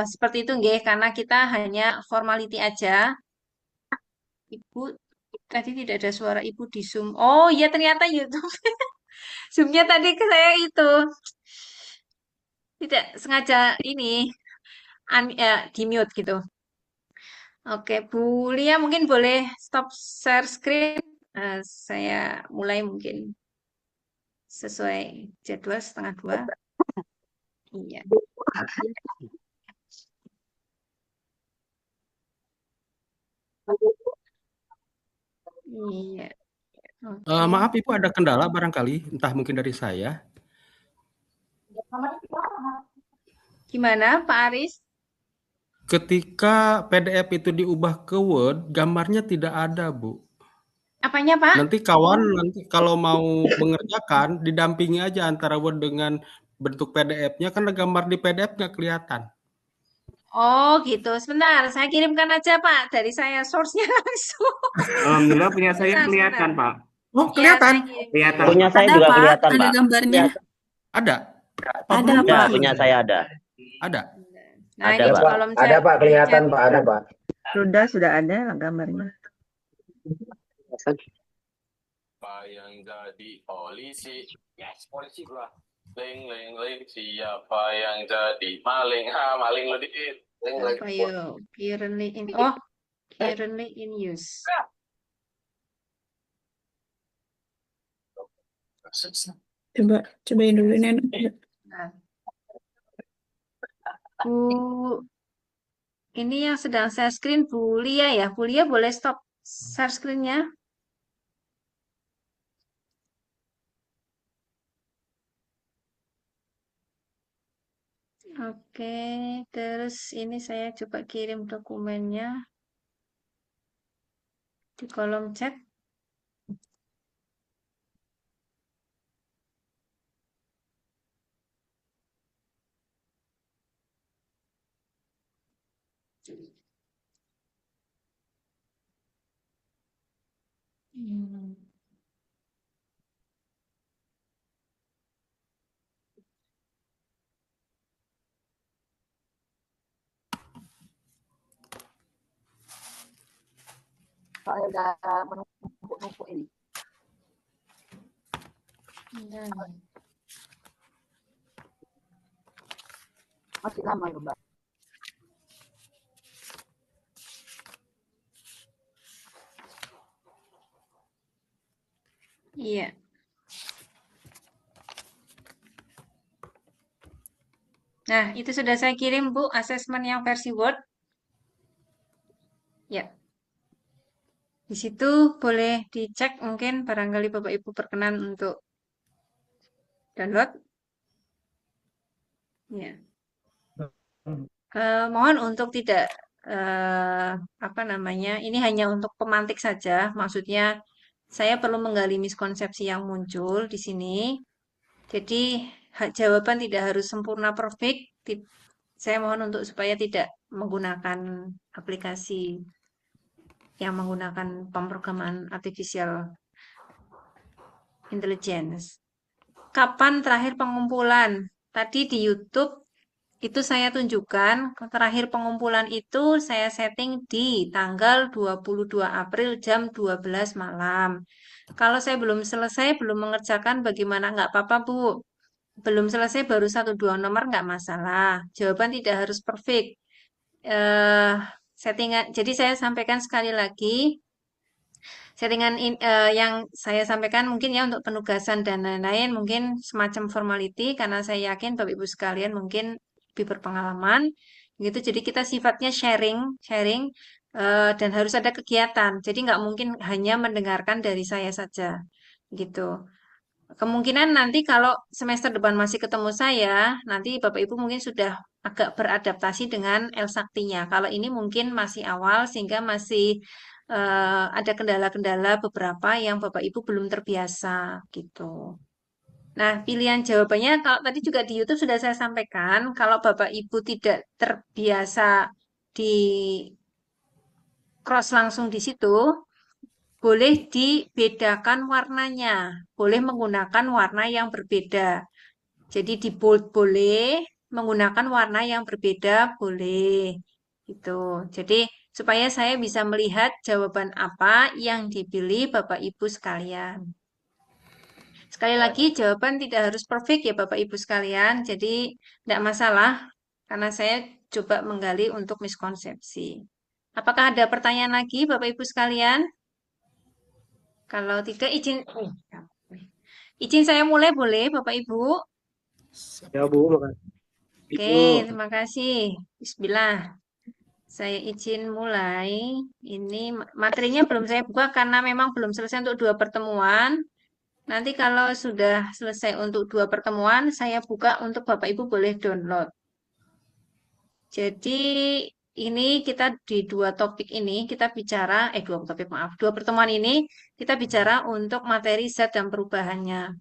Speaker 7: seperti itu nggih, karena kita hanya formality aja. Ibu, tadi tidak ada suara Ibu di Zoom. Oh iya, ternyata YouTube. Zoom-nya tadi ke saya itu. Tidak sengaja ini, di mute gitu. Oke, Bu Lia mungkin boleh stop share screen. Saya mulai mungkin sesuai jadwal 1:30. Iya. Iya. Oke.
Speaker 3: Maaf Ibu, ada kendala barangkali, entah mungkin dari saya.
Speaker 7: Gimana Pak Aris?
Speaker 3: Ketika PDF itu diubah ke Word, gambarnya tidak ada, Bu.
Speaker 7: Apanya Pak?
Speaker 3: Nanti kawan kalau mau mengerjakan, didampingi aja antara Word dengan bentuk PDF-nya, karena gambar di PDF nggak kelihatan.
Speaker 7: Oh gitu, sebentar. Saya kirimkan aja Pak, dari saya source-nya langsung.
Speaker 5: Alhamdulillah punya saya
Speaker 7: Sebentar,
Speaker 5: kelihatan,
Speaker 7: sebentar.
Speaker 5: Pak.
Speaker 3: Oh,
Speaker 7: Iya,
Speaker 3: kelihatan?
Speaker 7: saya kirim.
Speaker 5: Kelihatan.
Speaker 10: Punya saya
Speaker 11: Ada
Speaker 10: juga
Speaker 11: Pak,
Speaker 10: kelihatan,
Speaker 11: ada
Speaker 10: Pak.
Speaker 11: gambarnya.
Speaker 3: Ada?
Speaker 11: Ada
Speaker 10: Ya,
Speaker 11: Pak.
Speaker 10: punya saya ada.
Speaker 3: Ada?
Speaker 7: Nah,
Speaker 10: Ada,
Speaker 7: ini
Speaker 10: Pak.
Speaker 7: kolom
Speaker 12: Ada
Speaker 7: chat.
Speaker 12: Pak, kelihatan Pak, ada Pak.
Speaker 11: Sudah ada gambarnya.
Speaker 10: Siapa yang jadi polisi? Yes, polisi gua. Ling, ling, ling. Siapa yang jadi maling? Ha, maling lo Dit. Ling, ling.
Speaker 7: Apa yo? Currently in use.
Speaker 11: Cobain dulu Nenek.
Speaker 7: Nah, Bu, ini yang sedang share screen Bu Lia ya. Bu Lia boleh stop share screen-nya? Oke, terus ini saya coba kirim dokumennya di kolom chat. Hmm.
Speaker 1: Soalnya udah menumpuk-numpuk ini.
Speaker 7: Nah,
Speaker 1: Masih lama loh, Mbak.
Speaker 7: iya. Nah, itu sudah saya kirim, Bu, asesmen yang versi Word. Ya, di situ boleh dicek mungkin barangkali Bapak Ibu berkenan untuk download. Ya. Mohon untuk tidak apa namanya, ini hanya untuk pemantik saja. Maksudnya saya perlu menggali miskonsepsi yang muncul di sini. Jadi jawaban tidak harus sempurna perfect. Saya mohon untuk supaya tidak menggunakan aplikasi yang menggunakan pemrograman artificial intelligence. Kapan terakhir pengumpulan? Tadi di YouTube itu saya tunjukkan, terakhir pengumpulan itu saya setting di tanggal 22 April jam 12 malam. Kalau saya belum selesai, belum mengerjakan, bagaimana? Nggak apa-apa, Bu. Belum selesai, baru 1-2 nomor, nggak masalah. Jawaban tidak harus perfect. Eh, settingan, jadi saya sampaikan sekali lagi, settingan yang saya sampaikan mungkin ya untuk penugasan dan lain-lain mungkin semacam formality karena saya yakin Bapak Ibu sekalian mungkin lebih berpengalaman gitu. Jadi kita sifatnya sharing, sharing dan harus ada kegiatan. Jadi nggak mungkin hanya mendengarkan dari saya saja gitu. Kemungkinan nanti kalau semester depan masih ketemu saya, nanti Bapak Ibu mungkin sudah agak beradaptasi dengan L-Saktinya. Kalau ini mungkin masih awal sehingga masih ada kendala-kendala beberapa yang Bapak Ibu belum terbiasa gitu. Nah, pilihan jawabannya kalau tadi juga di YouTube sudah saya sampaikan, kalau Bapak Ibu tidak terbiasa di cross langsung di situ, boleh dibedakan warnanya, boleh menggunakan warna yang berbeda. Jadi di bold boleh, menggunakan warna yang berbeda boleh. Gitu. Jadi supaya saya bisa melihat jawaban apa yang dipilih Bapak Ibu sekalian. Sekali lagi jawaban tidak harus perfect ya Bapak Ibu sekalian. Jadi tidak masalah karena saya coba menggali untuk miskonsepsi. Apakah ada pertanyaan lagi Bapak Ibu sekalian? Kalau tidak izin saya mulai boleh Bapak Ibu?
Speaker 9: Ya Bu, makasih.
Speaker 7: Oke, terima kasih. Bismillah. Saya izin mulai. Ini materinya belum saya buka karena memang belum selesai untuk 2 pertemuan. Nanti kalau sudah selesai untuk 2 pertemuan, saya buka untuk Bapak Ibu boleh download. Jadi ini kita di 2 topik ini kita bicara, 2 topik maaf, 2 pertemuan ini kita bicara untuk materi zat dan perubahannya.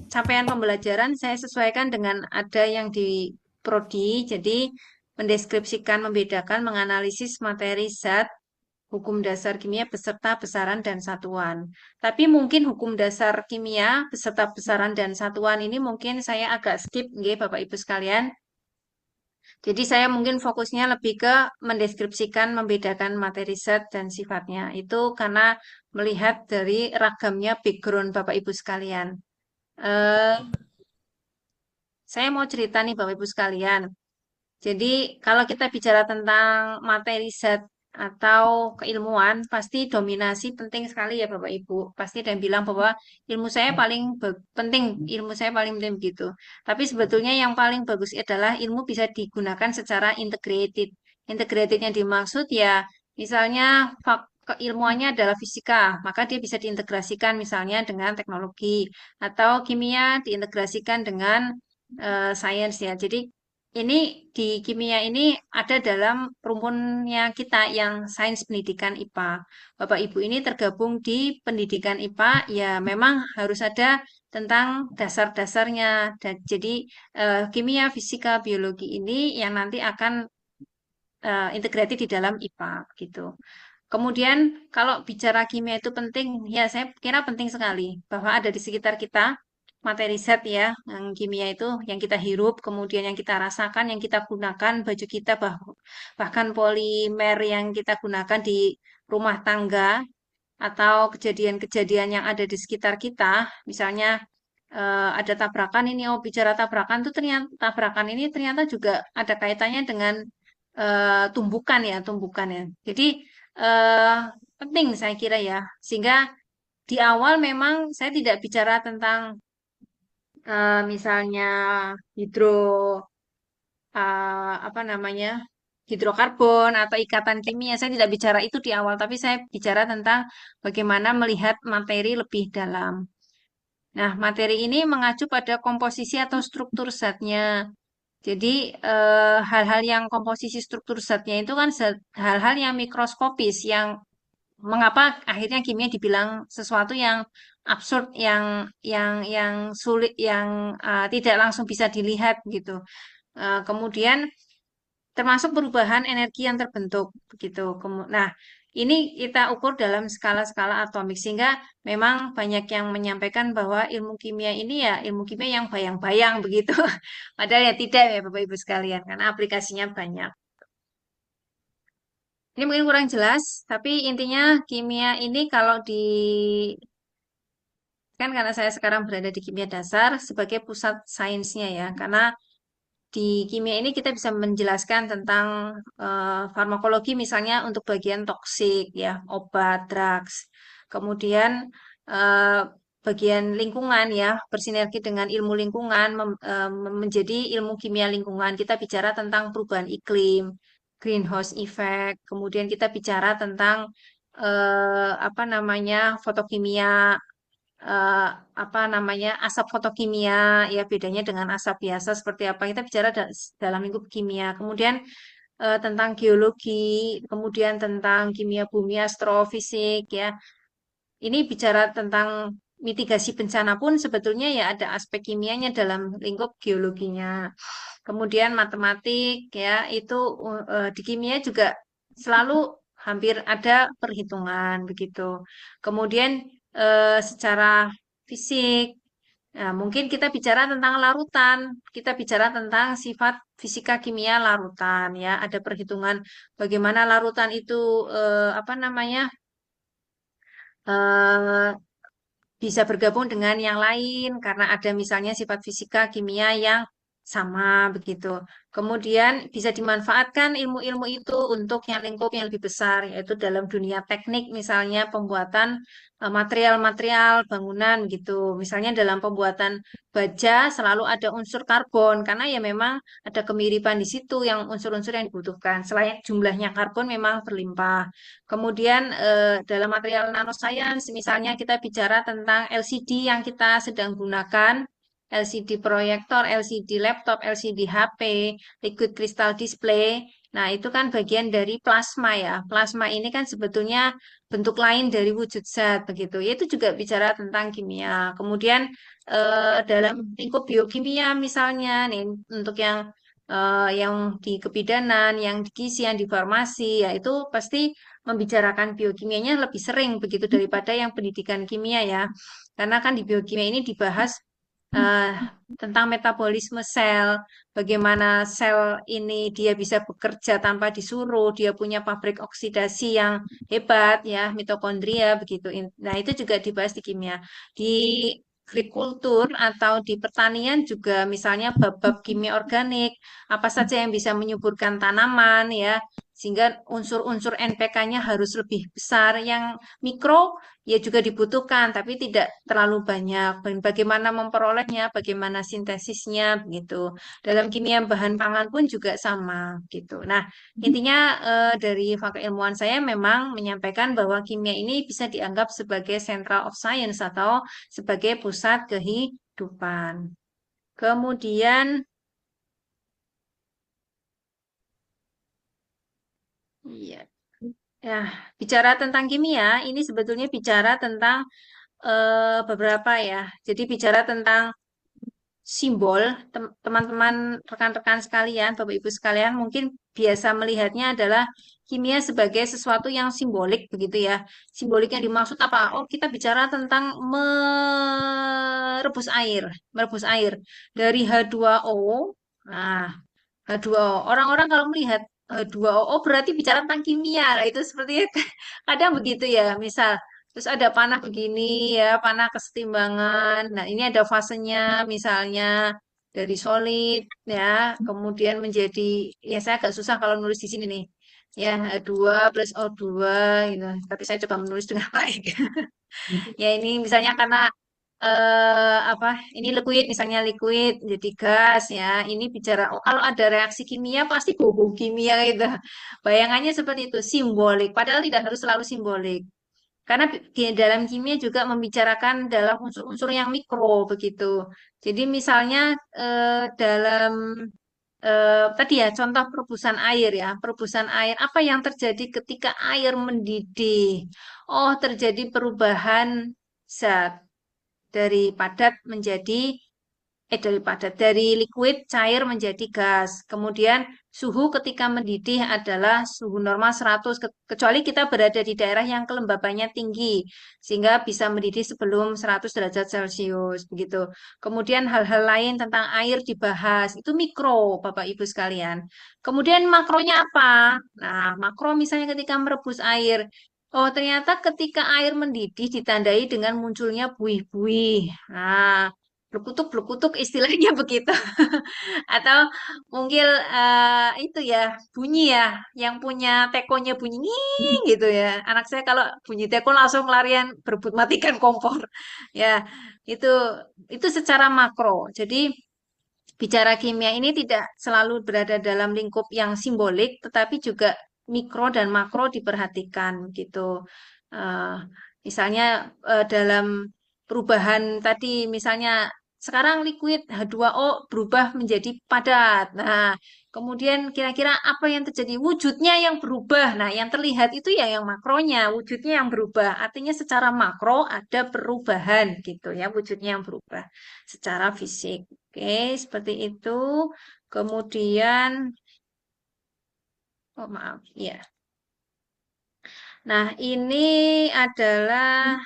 Speaker 7: Capaian pembelajaran saya sesuaikan dengan ada yang di prodi, jadi mendeskripsikan, membedakan, menganalisis materi zat, hukum dasar kimia beserta besaran dan satuan. Tapi mungkin hukum dasar kimia beserta besaran dan satuan ini mungkin saya agak skip, nggih, Bapak Ibu sekalian. Jadi saya mungkin fokusnya lebih ke mendeskripsikan, membedakan materi zat dan sifatnya. Itu karena melihat dari ragamnya background Bapak Ibu sekalian. Eh, saya mau cerita nih Bapak Ibu sekalian. Jadi kalau kita bicara tentang materi zat atau keilmuan, pasti dominasi penting sekali ya Bapak Ibu. Pasti ada yang bilang bahwa ilmu saya paling penting, ilmu saya paling penting begitu. Tapi sebetulnya yang paling bagus adalah ilmu bisa digunakan secara integrated. Integrated yang dimaksud ya, misalnya keilmuannya adalah fisika, maka dia bisa diintegrasikan misalnya dengan teknologi atau kimia diintegrasikan dengan sains ya. Jadi ini di kimia ini ada dalam rumunnya kita yang sains pendidikan IPA. Bapak Ibu ini tergabung di pendidikan IPA, ya memang harus ada tentang dasar-dasarnya. Dan jadi kimia, fisika, biologi ini yang nanti akan integratif di dalam IPA gitu. Kemudian kalau bicara kimia itu penting, ya saya kira penting sekali bahwa ada di sekitar kita materi zat ya, yang kimia itu yang kita hirup, kemudian yang kita rasakan, yang kita gunakan, baju kita bahkan polimer yang kita gunakan di rumah tangga atau kejadian-kejadian yang ada di sekitar kita, misalnya ada tabrakan ini, oh bicara tabrakan tuh ternyata tabrakan ini ternyata juga ada kaitannya dengan tumbukan ya, tumbukan ya. Jadi eh, penting saya kira ya, sehingga di awal memang saya tidak bicara tentang misalnya hidro apa namanya hidrokarbon atau ikatan kimia. Saya tidak bicara itu di awal, tapi saya bicara tentang bagaimana melihat materi lebih dalam. Nah, materi ini mengacu pada komposisi atau struktur zatnya. Jadi hal-hal yang komposisi struktur zatnya itu kan hal-hal yang mikroskopis, yang mengapa akhirnya kimia dibilang sesuatu yang absurd, yang sulit, yang tidak langsung bisa dilihat gitu. Kemudian termasuk perubahan energi yang terbentuk begitu. Nah, ini kita ukur dalam skala-skala atomik sehingga memang banyak yang menyampaikan bahwa ilmu kimia ini ya ilmu kimia yang bayang-bayang begitu. Padahal ya tidak ya Bapak Ibu sekalian karena aplikasinya banyak. Ini mungkin kurang jelas, tapi intinya kimia ini kalau di kan karena saya sekarang berada di kimia dasar sebagai pusat sainsnya ya, karena di kimia ini kita bisa menjelaskan tentang farmakologi misalnya untuk bagian toksik ya, obat, drugs. Kemudian eh, bagian lingkungan ya, bersinergi dengan ilmu lingkungan menjadi ilmu kimia lingkungan. Kita bicara tentang perubahan iklim, greenhouse effect. Kemudian kita bicara tentang apa namanya fotokimia, eh, apa namanya asap fotokimia ya bedanya dengan asap biasa seperti apa kita bicara dalam lingkup kimia. Kemudian tentang geologi, kemudian tentang kimia bumi, astrofisik ya. Ini bicara tentang mitigasi bencana pun sebetulnya ya ada aspek kimianya dalam lingkup geologinya. Kemudian matematik ya itu di kimia juga selalu hampir ada perhitungan begitu. Kemudian secara fisik, nah, mungkin kita bicara tentang larutan, kita bicara tentang sifat fisika kimia larutan ya, ada perhitungan bagaimana larutan itu apa namanya eh, bisa bergabung dengan yang lain karena ada misalnya sifat fisika kimia yang sama begitu. Kemudian bisa dimanfaatkan ilmu-ilmu itu untuk yang lingkup yang lebih besar, yaitu dalam dunia teknik misalnya pembuatan material-material bangunan gitu. Misalnya dalam pembuatan baja selalu ada unsur karbon karena ya memang ada kemiripan di situ yang unsur-unsur yang dibutuhkan. Selain jumlahnya karbon memang berlimpah. Kemudian dalam material nanoscience, misalnya kita bicara tentang LCD yang kita sedang gunakan, LCD proyektor, LCD laptop, LCD HP, liquid crystal display. Nah, itu kan bagian dari plasma ya. Plasma ini kan sebetulnya bentuk lain dari wujud zat begitu. Itu juga bicara tentang kimia. Kemudian dalam lingkup biokimia misalnya nih untuk yang di kebidanan, yang di gizi, yang di farmasi, ya itu pasti membicarakan biokimianya lebih sering begitu daripada yang pendidikan kimia ya. Karena kan di biokimia ini dibahas eh, tentang metabolisme sel, bagaimana sel ini dia bisa bekerja tanpa disuruh, dia punya pabrik oksidasi yang hebat ya, mitokondria begitu. Nah, itu juga dibahas di kimia. Di agrikultur atau di pertanian juga misalnya bab-bab kimia organik, apa saja yang bisa menyuburkan tanaman ya, sehingga unsur-unsur NPK-nya harus lebih besar. Yang mikro ya juga dibutuhkan, tapi tidak terlalu banyak. Dan bagaimana memperolehnya, bagaimana sintesisnya, begitu. Dalam kimia bahan pangan pun juga sama, gitu. Nah, intinya dari fakta ilmuwan saya memang menyampaikan bahwa kimia ini bisa dianggap sebagai central of science atau sebagai pusat kehidupan. Kemudian, iya. Ya, bicara tentang kimia, ini sebetulnya bicara tentang beberapa ya. Jadi bicara tentang simbol, teman-teman rekan-rekan sekalian, Bapak Ibu sekalian, mungkin biasa melihatnya adalah kimia sebagai sesuatu yang simbolik begitu ya. Simbolik yang dimaksud apa? Oh, kita bicara tentang merebus air, merebus air dari H2O. Nah, H2O. Orang-orang kalau melihat H2O berarti bicara tentang kimia. Nah, itu sepertinya kadang begitu ya. Misal, terus ada panah begini ya, panah kesetimbangan. Nah, ini ada fasenya misalnya dari solid ya, kemudian menjadi, ya saya agak susah kalau nulis di sini nih. Ya, H2 plus O2 gitu. Tapi saya coba menulis dengan baik. Ya, ini misalnya karena apa ini liquid misalnya liquid jadi gas ya ini bicara oh, kalau ada reaksi kimia pasti bohong kimia gitu bayangannya seperti itu simbolik padahal tidak harus selalu simbolik karena di dalam kimia juga membicarakan dalam unsur-unsur yang mikro begitu jadi misalnya dalam tadi ya contoh perebusan air ya perebusan air apa yang terjadi ketika air mendidih oh terjadi perubahan zat dari padat menjadi dari padat dari liquid cair menjadi gas. Kemudian suhu ketika mendidih adalah suhu normal 100 kecuali kita berada di daerah yang kelembabannya tinggi sehingga bisa mendidih sebelum 100 derajat Celcius begitu. Kemudian hal-hal lain tentang air dibahas. Itu mikro Bapak Ibu sekalian. Kemudian makronya apa? Nah, makro misalnya ketika merebus air oh, ternyata ketika air mendidih ditandai dengan munculnya buih-buih. Nah, blukutuk-blukutuk istilahnya begitu. Atau mungkin itu ya, bunyi ya, yang punya tekonya bunyi nging gitu ya. Anak saya kalau bunyi teko langsung larian berebut matikan kompor. Ya, itu itu secara makro. Jadi bicara kimia ini tidak selalu berada dalam lingkup yang simbolik, tetapi juga mikro dan makro diperhatikan gitu. Eh, misalnya dalam perubahan tadi, misalnya sekarang liquid H2O berubah menjadi padat. Nah, kemudian kira-kira apa yang terjadi? Wujudnya yang berubah. Nah, yang terlihat itu ya yang makronya, wujudnya yang berubah. Artinya secara makro ada perubahan gitu ya, wujudnya yang berubah secara fisik. Oke, seperti itu. Kemudian, oh maaf, ya. Nah, ini adalah,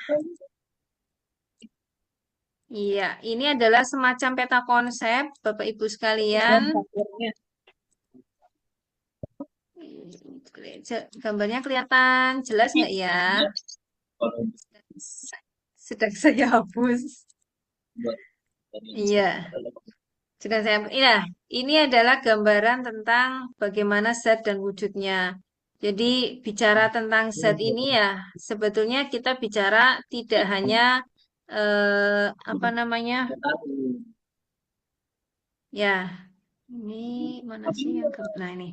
Speaker 7: iya, ini adalah semacam peta konsep, Bapak Ibu sekalian. Gambarnya kelihatan jelas nggak ya? Sedang saya hapus. Iya. Sedang saya, iya, ini adalah gambaran tentang bagaimana zat dan wujudnya. Jadi bicara tentang zat ini ya, sebetulnya kita bicara tidak hanya apa namanya? Ya, ini mana sih yang nah ini.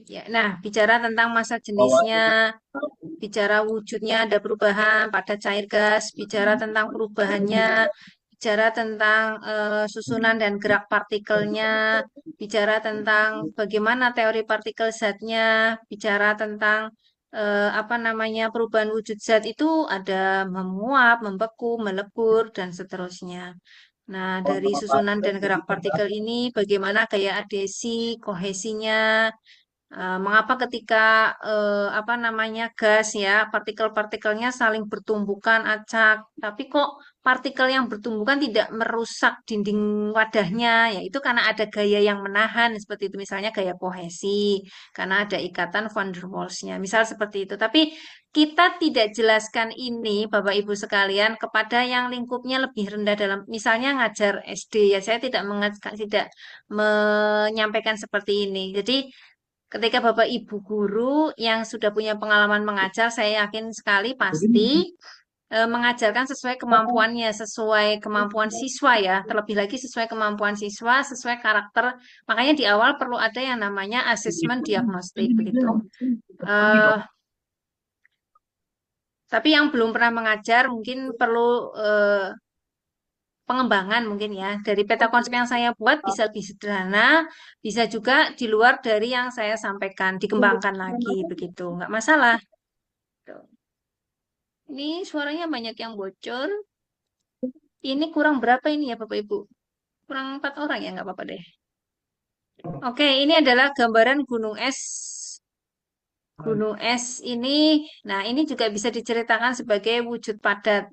Speaker 7: Ya, nah bicara tentang massa jenisnya, bicara wujudnya ada perubahan pada cair gas, bicara tentang perubahannya, bicara tentang susunan dan gerak partikelnya, bicara tentang bagaimana teori partikel zatnya, bicara tentang apa namanya perubahan wujud zat itu ada menguap, membeku, melebur dan seterusnya. Nah, dari susunan dan gerak partikel ini bagaimana gaya adhesi, kohesinya, Mengapa ketika apa namanya gas ya partikel-partikelnya saling bertumbukan acak, tapi kok partikel yang bertumbukan tidak merusak dinding wadahnya? Ya itu karena ada gaya yang menahan seperti itu, misalnya gaya kohesi, karena ada ikatan van der Waals-nya, misal seperti itu. Tapi kita tidak jelaskan ini, Bapak Ibu sekalian, kepada yang lingkupnya lebih rendah dalam, misalnya ngajar SD ya, saya tidak menyampaikan seperti ini. Jadi ketika Bapak Ibu guru yang sudah punya pengalaman mengajar, saya yakin sekali pasti mengajarkan sesuai kemampuannya, sesuai kemampuan siswa ya, terlebih lagi sesuai kemampuan siswa, sesuai karakter. Makanya di awal perlu ada yang namanya asesmen diagnostik begitu. Eh, tapi yang belum pernah mengajar mungkin perlu pengembangan mungkin ya. Dari peta konsep yang saya buat bisa lebih sederhana, bisa juga di luar dari yang saya sampaikan, dikembangkan lagi begitu, nggak masalah. Tuh. Ini suaranya banyak yang bocor. Ini kurang berapa ini ya Bapak Ibu? Kurang 4 orang ya, nggak apa-apa deh. Oke, ini adalah gambaran gunung es. Gunung es ini, nah ini juga bisa diceritakan sebagai wujud padat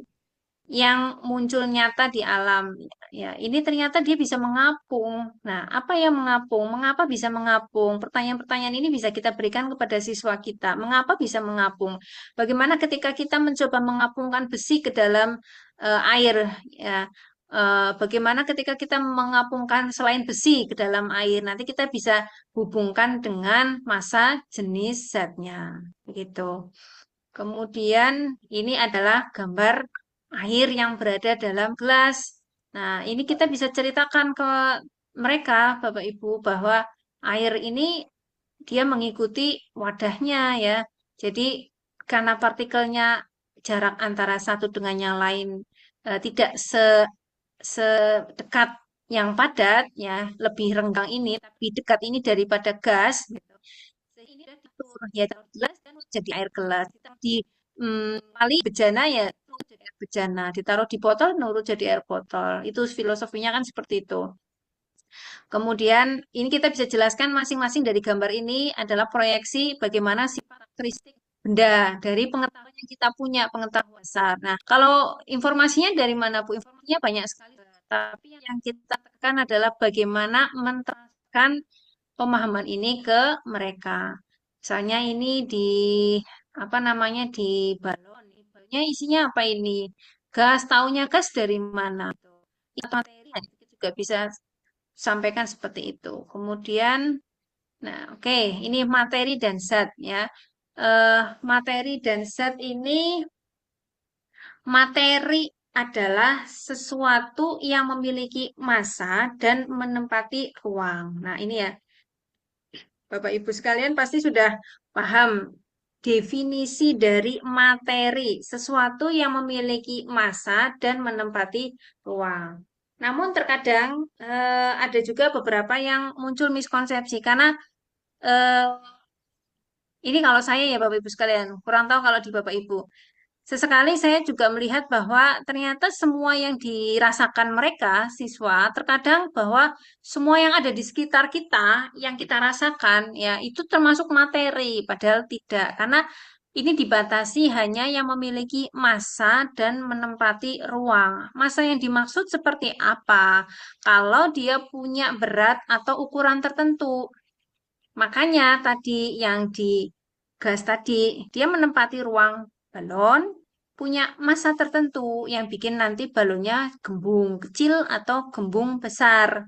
Speaker 7: yang muncul nyata di alam. Ya, ini ternyata dia bisa mengapung. Nah, apa yang mengapung? Mengapa bisa mengapung? Pertanyaan-pertanyaan ini bisa kita berikan kepada siswa kita. Mengapa bisa mengapung? Bagaimana ketika kita mencoba mengapungkan besi ke dalam air? Ya, bagaimana ketika kita mengapungkan selain besi ke dalam air? Nanti kita bisa hubungkan dengan massa jenis zatnya. Begitu. Kemudian ini adalah gambar air yang berada dalam gelas. Nah, ini kita bisa ceritakan ke mereka, Bapak Ibu, bahwa air ini dia mengikuti wadahnya ya. Jadi karena partikelnya jarak antara satu dengan yang lain tidak sedekat yang padat ya, lebih renggang ini, tapi dekat ini daripada gas. Gitu. Sehingga ini diatur, ya taruh di gelas dan jadi air gelas. Ditaruh di tali bejana ya nurut jadi air bejana. Ditaruh di botol nurut jadi air botol. Itu filosofinya kan seperti itu. Kemudian ini kita bisa jelaskan masing-masing dari gambar ini adalah proyeksi bagaimana sifat karakteristik benda dari pengetahuan yang kita punya, pengetahuan dasar. Nah, kalau informasinya dari mana, Bu? Informasinya banyak sekali. Tapi yang kita tekan adalah bagaimana menerapkan pemahaman ini ke mereka. Misalnya ini di apa namanya di balon. Balonnya isinya apa ini? Gas, taunya gas dari mana? Itu materi, nah, itu juga bisa sampaikan seperti itu. Kemudian, nah oke, ini materi dan zat ya. Materi dan zat ini, materi adalah sesuatu yang memiliki massa dan menempati ruang. Nah ini ya, Bapak Ibu sekalian pasti sudah paham definisi dari materi, sesuatu yang memiliki massa dan menempati ruang. Namun terkadang ada juga beberapa yang muncul miskonsepsi karena eh, ini kalau saya ya Bapak Ibu sekalian, kurang tahu kalau di Bapak Ibu. Sesekali saya juga melihat bahwa ternyata semua yang dirasakan mereka, siswa, terkadang bahwa semua yang ada di sekitar kita, yang kita rasakan, ya itu termasuk materi, padahal tidak. Karena ini dibatasi hanya yang memiliki massa dan menempati ruang. Massa yang dimaksud seperti apa? Kalau dia punya berat atau ukuran tertentu. Makanya tadi yang di gas tadi, dia menempati ruang balon, punya massa tertentu yang bikin nanti balonnya gembung kecil atau gembung besar.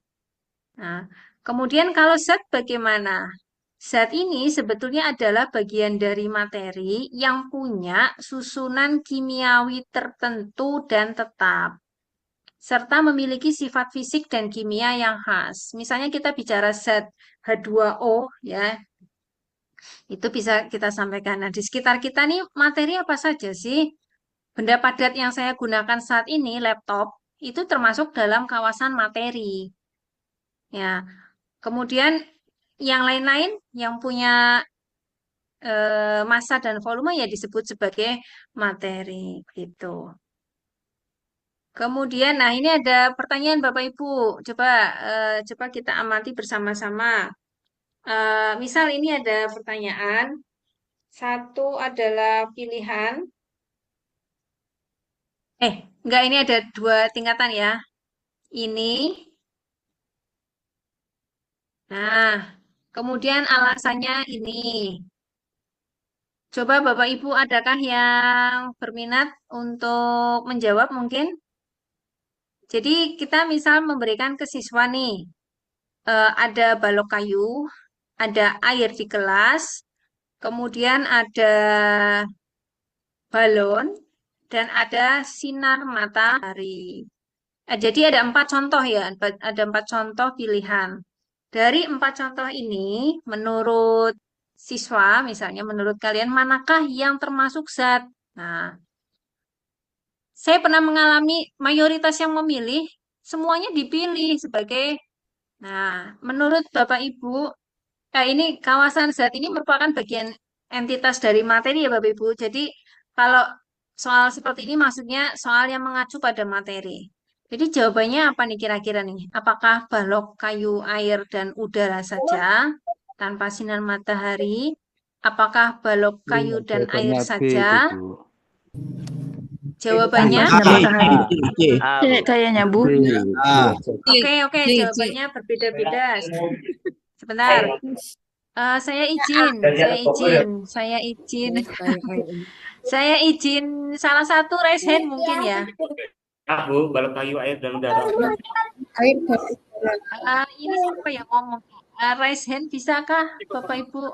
Speaker 7: Nah, kemudian kalau zat bagaimana? Zat ini sebetulnya adalah bagian dari materi yang punya susunan kimiawi tertentu dan tetap, serta memiliki sifat fisik dan kimia yang khas. Misalnya kita bicara zat H2O ya, itu bisa kita sampaikan. Nah, di sekitar kita nih materi apa saja sih? Benda padat yang saya gunakan saat ini, laptop, itu termasuk dalam kawasan materi. Ya, kemudian yang lain-lain yang punya massa dan volume ya disebut sebagai materi gitu. Kemudian, nah ini ada pertanyaan Bapak Ibu. Coba kita amati bersama-sama. Misal ini ada pertanyaan, satu adalah pilihan, enggak, ini ada dua tingkatan ya. Ini, nah, kemudian alasannya ini. Coba Bapak Ibu, adakah yang berminat untuk menjawab mungkin? Jadi kita misal memberikan ke siswa nih, ada balok kayu, ada air di kelas, kemudian ada balon, dan ada sinar matahari. Jadi ada 4 contoh ya, ada 4 contoh pilihan. Dari 4 contoh ini, menurut siswa, misalnya menurut kalian, manakah yang termasuk zat? Nah, saya pernah mengalami mayoritas yang memilih, semuanya dipilih sebagai, nah, menurut Bapak Ibu, ini kawasan zat ini merupakan bagian entitas dari materi ya Bapak Ibu. Jadi kalau soal seperti ini maksudnya soal yang mengacu pada materi. Jadi jawabannya apa nih kira-kira nih? Apakah balok kayu, air, dan udara saja tanpa sinar matahari? Apakah balok kayu dan air
Speaker 11: Jawabannya B
Speaker 7: saja?
Speaker 11: itu, Bu.
Speaker 7: Jawabannya
Speaker 11: matahari.
Speaker 6: Kayaknya Bu.
Speaker 7: Oke, jawabannya berbeda-beda. Sebentar. Saya izin salah satu raise hand mungkin ya.
Speaker 5: Bu, balok kayu, air, dan udara.
Speaker 7: Ini siapa yang ngomong? Raise hand bisakah Bapak Ibu?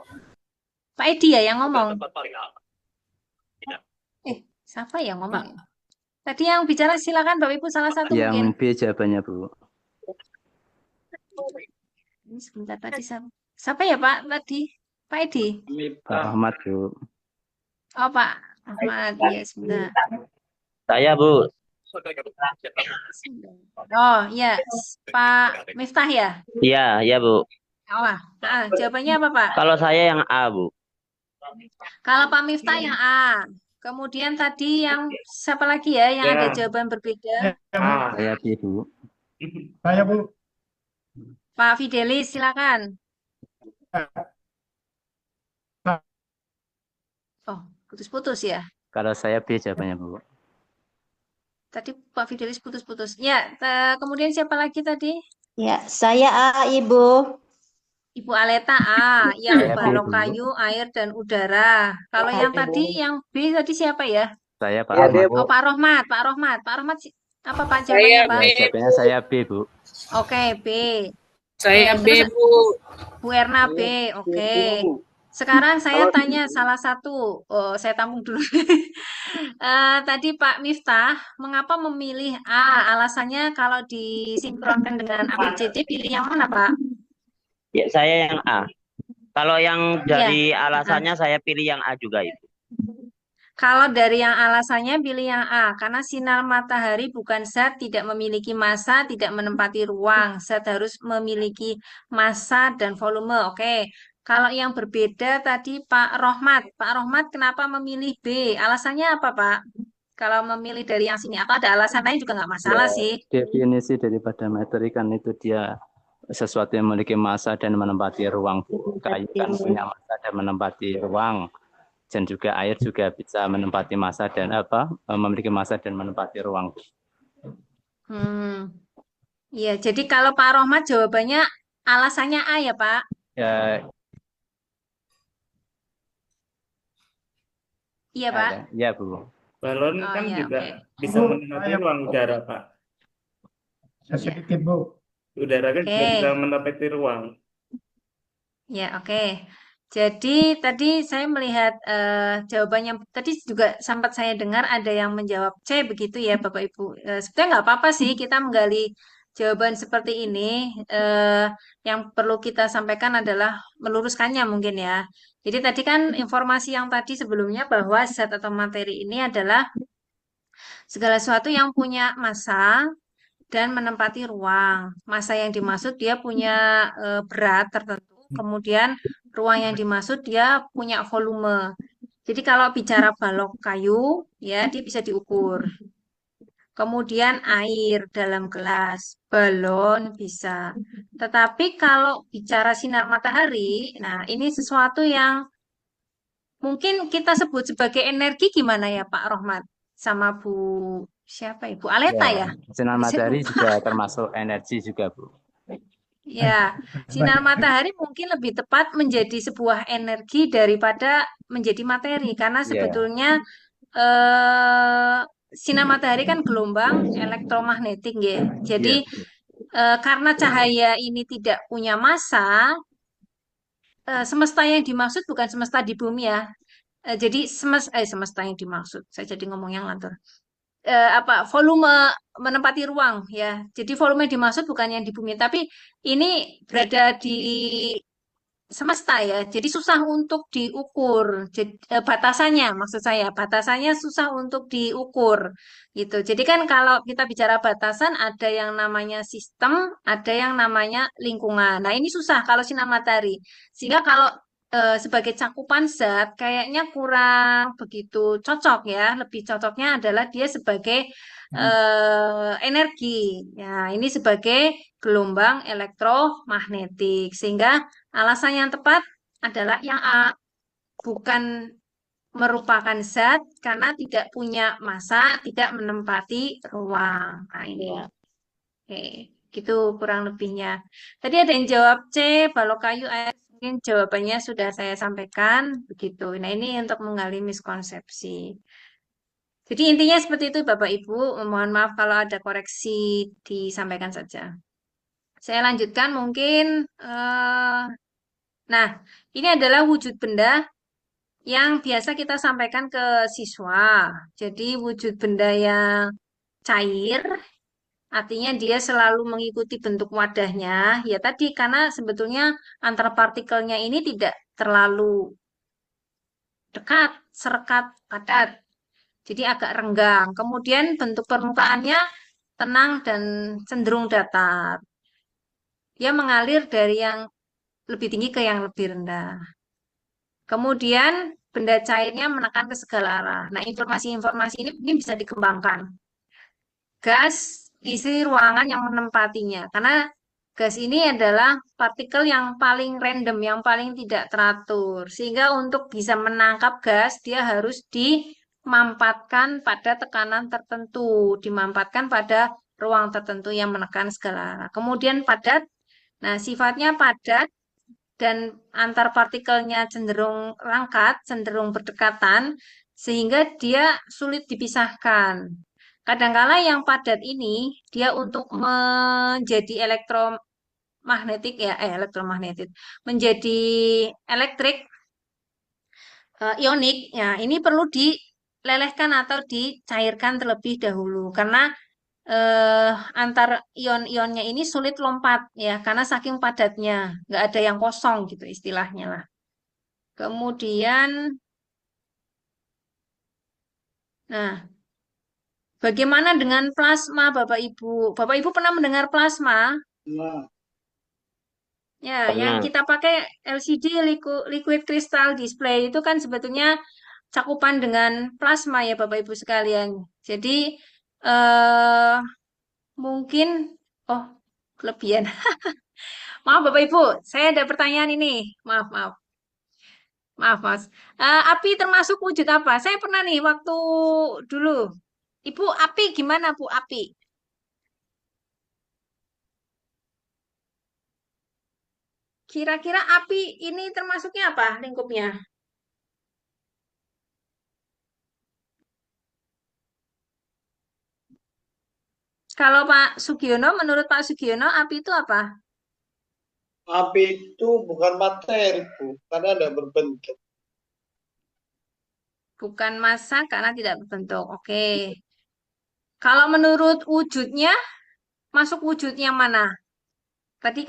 Speaker 7: Pak Edi ya yang ngomong. Siapa yang ngomong? Tadi yang bicara silakan Bapak Ibu salah satu
Speaker 11: Yang
Speaker 7: mungkin.
Speaker 11: B jawabannya, Bu.
Speaker 7: Ini sebentar tadi siapa ya Pak tadi? Pak Edi?
Speaker 11: Pak Ahmad, Bu.
Speaker 7: Oh Pak Ahmad, ya sebentar.
Speaker 10: Saya, Bu.
Speaker 7: Oh ya, Pak Miftah ya?
Speaker 10: Iya, Bu.
Speaker 7: Oh, jawabannya apa Pak?
Speaker 10: Kalau saya yang A, Bu.
Speaker 7: Kalau Pak Miftah yang A. Kemudian tadi yang siapa lagi ya yang ada jawaban berbeda?
Speaker 11: Saya B, Bu.
Speaker 12: Saya, Bu.
Speaker 7: Pak Fidelis, silakan. Oh, putus-putus ya.
Speaker 11: Kalau saya B jawabannya, Bu.
Speaker 7: Tadi Pak Fidelis putus-putus. Ya, kemudian siapa lagi tadi?
Speaker 6: Ya, saya A, Ibu.
Speaker 7: Ibu Aleta A, yang
Speaker 11: Saya B,
Speaker 7: balok
Speaker 11: Bu.
Speaker 7: kayu, air, dan udara. Kalau yang tadi, yang B tadi siapa ya?
Speaker 11: Saya Pak
Speaker 9: Ya,
Speaker 11: Ahmad.
Speaker 9: Bu.
Speaker 7: Oh, Pak Rohmat. Pak Rohmat, apa Pak jawabannya, Pak?
Speaker 11: Jawabannya saya B, Bu.
Speaker 7: Oke, B.
Speaker 4: Saya B,
Speaker 7: Terus
Speaker 4: Bu.
Speaker 7: Bu Erna B, oke. Sekarang saya tanya salah satu. Oh, saya tampung dulu. Tadi Pak Miftah, mengapa memilih A? Alasannya kalau disinkronkan dengan ABCD, pilih yang mana, Pak?
Speaker 10: Ya, saya yang A. Kalau yang
Speaker 7: Iya.
Speaker 10: dari alasannya saya pilih yang A juga, Ibu.
Speaker 7: Kalau dari yang alasannya pilih yang A, karena sinar matahari bukan zat, tidak memiliki massa, tidak menempati ruang. Zat harus memiliki massa dan volume. Oke. Kalau yang berbeda tadi Pak Rohmat. Pak Rohmat kenapa memilih B? Alasannya apa, Pak? Kalau memilih dari yang sini, atau ada alasan lain juga nggak masalah sih.
Speaker 11: Definisi daripada materi kan itu dia sesuatu yang memiliki massa dan menempati ruang, Bu. Kayu kan punya massa dan menempati ruang. Dan juga air juga bisa menempati massa dan memiliki massa dan menempati ruang.
Speaker 7: Iya, jadi kalau Pak Rohmat jawabannya alasannya A ya, Pak?
Speaker 11: Ya,
Speaker 7: Iya, Pak?
Speaker 11: ya, Bu.
Speaker 5: Balon
Speaker 7: Oh
Speaker 5: kan
Speaker 7: iya,
Speaker 5: juga
Speaker 7: oke.
Speaker 5: bisa menempati ruang udara, Pak.
Speaker 12: Sedikit, Bu.
Speaker 5: Udara kan juga
Speaker 7: Oke.
Speaker 5: bisa menempati ruang.
Speaker 7: Ya, oke. Jadi tadi saya melihat jawabannya tadi juga sempat saya dengar ada yang menjawab C begitu ya Bapak Ibu. Sebenarnya nggak apa-apa sih kita menggali jawaban seperti ini. Yang perlu kita sampaikan adalah meluruskannya mungkin ya. Jadi tadi kan informasi yang tadi sebelumnya bahwa zat atau materi ini adalah segala sesuatu yang punya massa dan menempati ruang. Massa yang dimaksud dia punya berat tertentu, kemudian ruang yang dimaksud dia punya volume. Jadi kalau bicara balok kayu, ya dia bisa diukur. kemudian air dalam gelas, balon bisa. Tetapi kalau bicara sinar matahari, nah ini sesuatu yang mungkin kita sebut sebagai energi gimana ya Pak Rohmat sama Bu siapa Ibu Aleta
Speaker 11: Ya,
Speaker 7: ya?
Speaker 11: sinar
Speaker 7: Saya
Speaker 11: matahari
Speaker 7: lupa.
Speaker 11: juga termasuk energi juga, Bu.
Speaker 7: Ya, sinar matahari mungkin lebih tepat menjadi sebuah energi daripada menjadi materi karena
Speaker 11: Ya,
Speaker 7: sebetulnya eh, sinar matahari kan gelombang elektromagnetik ya.
Speaker 11: iya,
Speaker 7: Jadi
Speaker 11: betul.
Speaker 7: karena cahaya ini tidak punya massa, semesta yang dimaksud bukan semesta di bumi ya. Jadi semesta yang dimaksud. Saya jadi ngomong yang ngantor. Apa volume menempati ruang ya. Jadi volume yang dimaksud bukan yang di bumi, tapi ini berada di semesta ya. Jadi susah untuk diukur. Jadi, batasannya maksud saya, batasannya susah untuk diukur gitu. Jadi kan kalau kita bicara batasan ada yang namanya sistem, ada yang namanya lingkungan. Nah, ini susah kalau sinar matahari. Sehingga kalau sebagai cakupan zat kayaknya kurang begitu cocok ya. Lebih cocoknya adalah dia sebagai energi. Ya, ini sebagai gelombang elektromagnetik. Sehingga alasan yang tepat adalah yang A, bukan merupakan zat karena tidak punya massa, tidak menempati ruang. Nah, ini.
Speaker 6: Ya.
Speaker 7: Oke, gitu kurang lebihnya. Tadi ada yang jawab C, balok kayu, air. Mungkin jawabannya sudah saya sampaikan begitu. Nah, ini untuk menggali miskonsepsi. Jadi intinya seperti itu Bapak Ibu. Mohon maaf kalau ada koreksi disampaikan saja. Saya lanjutkan mungkin. Nah, ini adalah wujud benda yang biasa kita sampaikan ke siswa. Jadi wujud benda yang cair, artinya dia selalu mengikuti bentuk wadahnya. Ya tadi karena sebetulnya antar partikelnya ini tidak terlalu dekat, serekat, padat. Jadi agak renggang. Kemudian bentuk permukaannya tenang dan cenderung datar. Dia mengalir dari yang lebih tinggi ke yang lebih rendah. Kemudian benda cairnya menekan ke segala arah. Nah, informasi-informasi ini mungkin bisa dikembangkan. Gas isi ruangan yang menempatinya. Karena gas ini adalah partikel yang paling random, yang paling tidak teratur. Sehingga untuk bisa menangkap gas, dia harus dimampatkan pada tekanan tertentu. Dimampatkan pada ruang tertentu yang menekan segala arah. Kemudian padat. Nah, sifatnya padat dan antar partikelnya cenderung rangkat, cenderung berdekatan, sehingga dia sulit dipisahkan. Kadangkala yang padat ini, dia untuk menjadi elektromagnetik, elektromagnetik, menjadi elektrik, ionik, ya ini perlu dilelehkan atau dicairkan terlebih dahulu, karena antar ion-ionnya ini sulit lompat ya karena saking padatnya nggak ada yang kosong gitu istilahnya lah. Kemudian, nah bagaimana dengan plasma Bapak Ibu? Bapak Ibu pernah mendengar plasma? Ya, yang
Speaker 3: Pernah.
Speaker 7: kita pakai LCD liquid crystal display itu kan sebetulnya cakupan dengan plasma ya Bapak Ibu sekalian. Jadi eh mungkin oh kelebihan. Maaf Bapak Ibu, saya ada pertanyaan ini. Maaf, maaf. Maaf, Mas. Api termasuk wujud apa? Saya pernah nih waktu dulu. Ibu, api gimana, Bu? Api. Kira-kira api ini termasuknya apa lingkupnya? Kalau Pak Sugiono, menurut Pak Sugiono, api itu apa?
Speaker 13: Api itu bukan materi, Bu, karena tidak berbentuk.
Speaker 7: Bukan massa karena tidak berbentuk. Oke. Kalau menurut wujudnya, masuk wujud yang mana? Tadi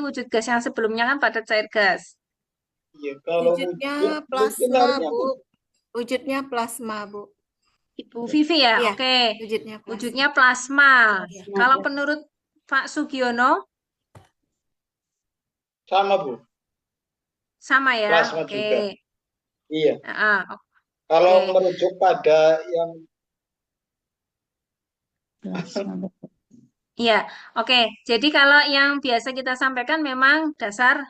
Speaker 7: wujud gas yang sebelumnya kan padat cair gas.
Speaker 13: Iya, kalau
Speaker 8: Wujudnya
Speaker 13: wujud
Speaker 8: plasma,
Speaker 13: sebenarnya
Speaker 8: Bu. Wujudnya plasma, Bu.
Speaker 7: Ibu Vivi ya?
Speaker 8: Iya,
Speaker 7: Oke.
Speaker 8: wujudnya plasma.
Speaker 7: Wujudnya plasma.
Speaker 8: Iya.
Speaker 7: Kalau menurut Pak Sugiono,
Speaker 13: sama, Bu.
Speaker 7: sama ya?
Speaker 13: Plasma
Speaker 7: Oke.
Speaker 13: juga. Iya.
Speaker 7: Oke.
Speaker 13: Kalau merujuk pada yang
Speaker 6: Plasma betul.
Speaker 7: Iya, oke. Jadi kalau yang biasa kita sampaikan memang dasar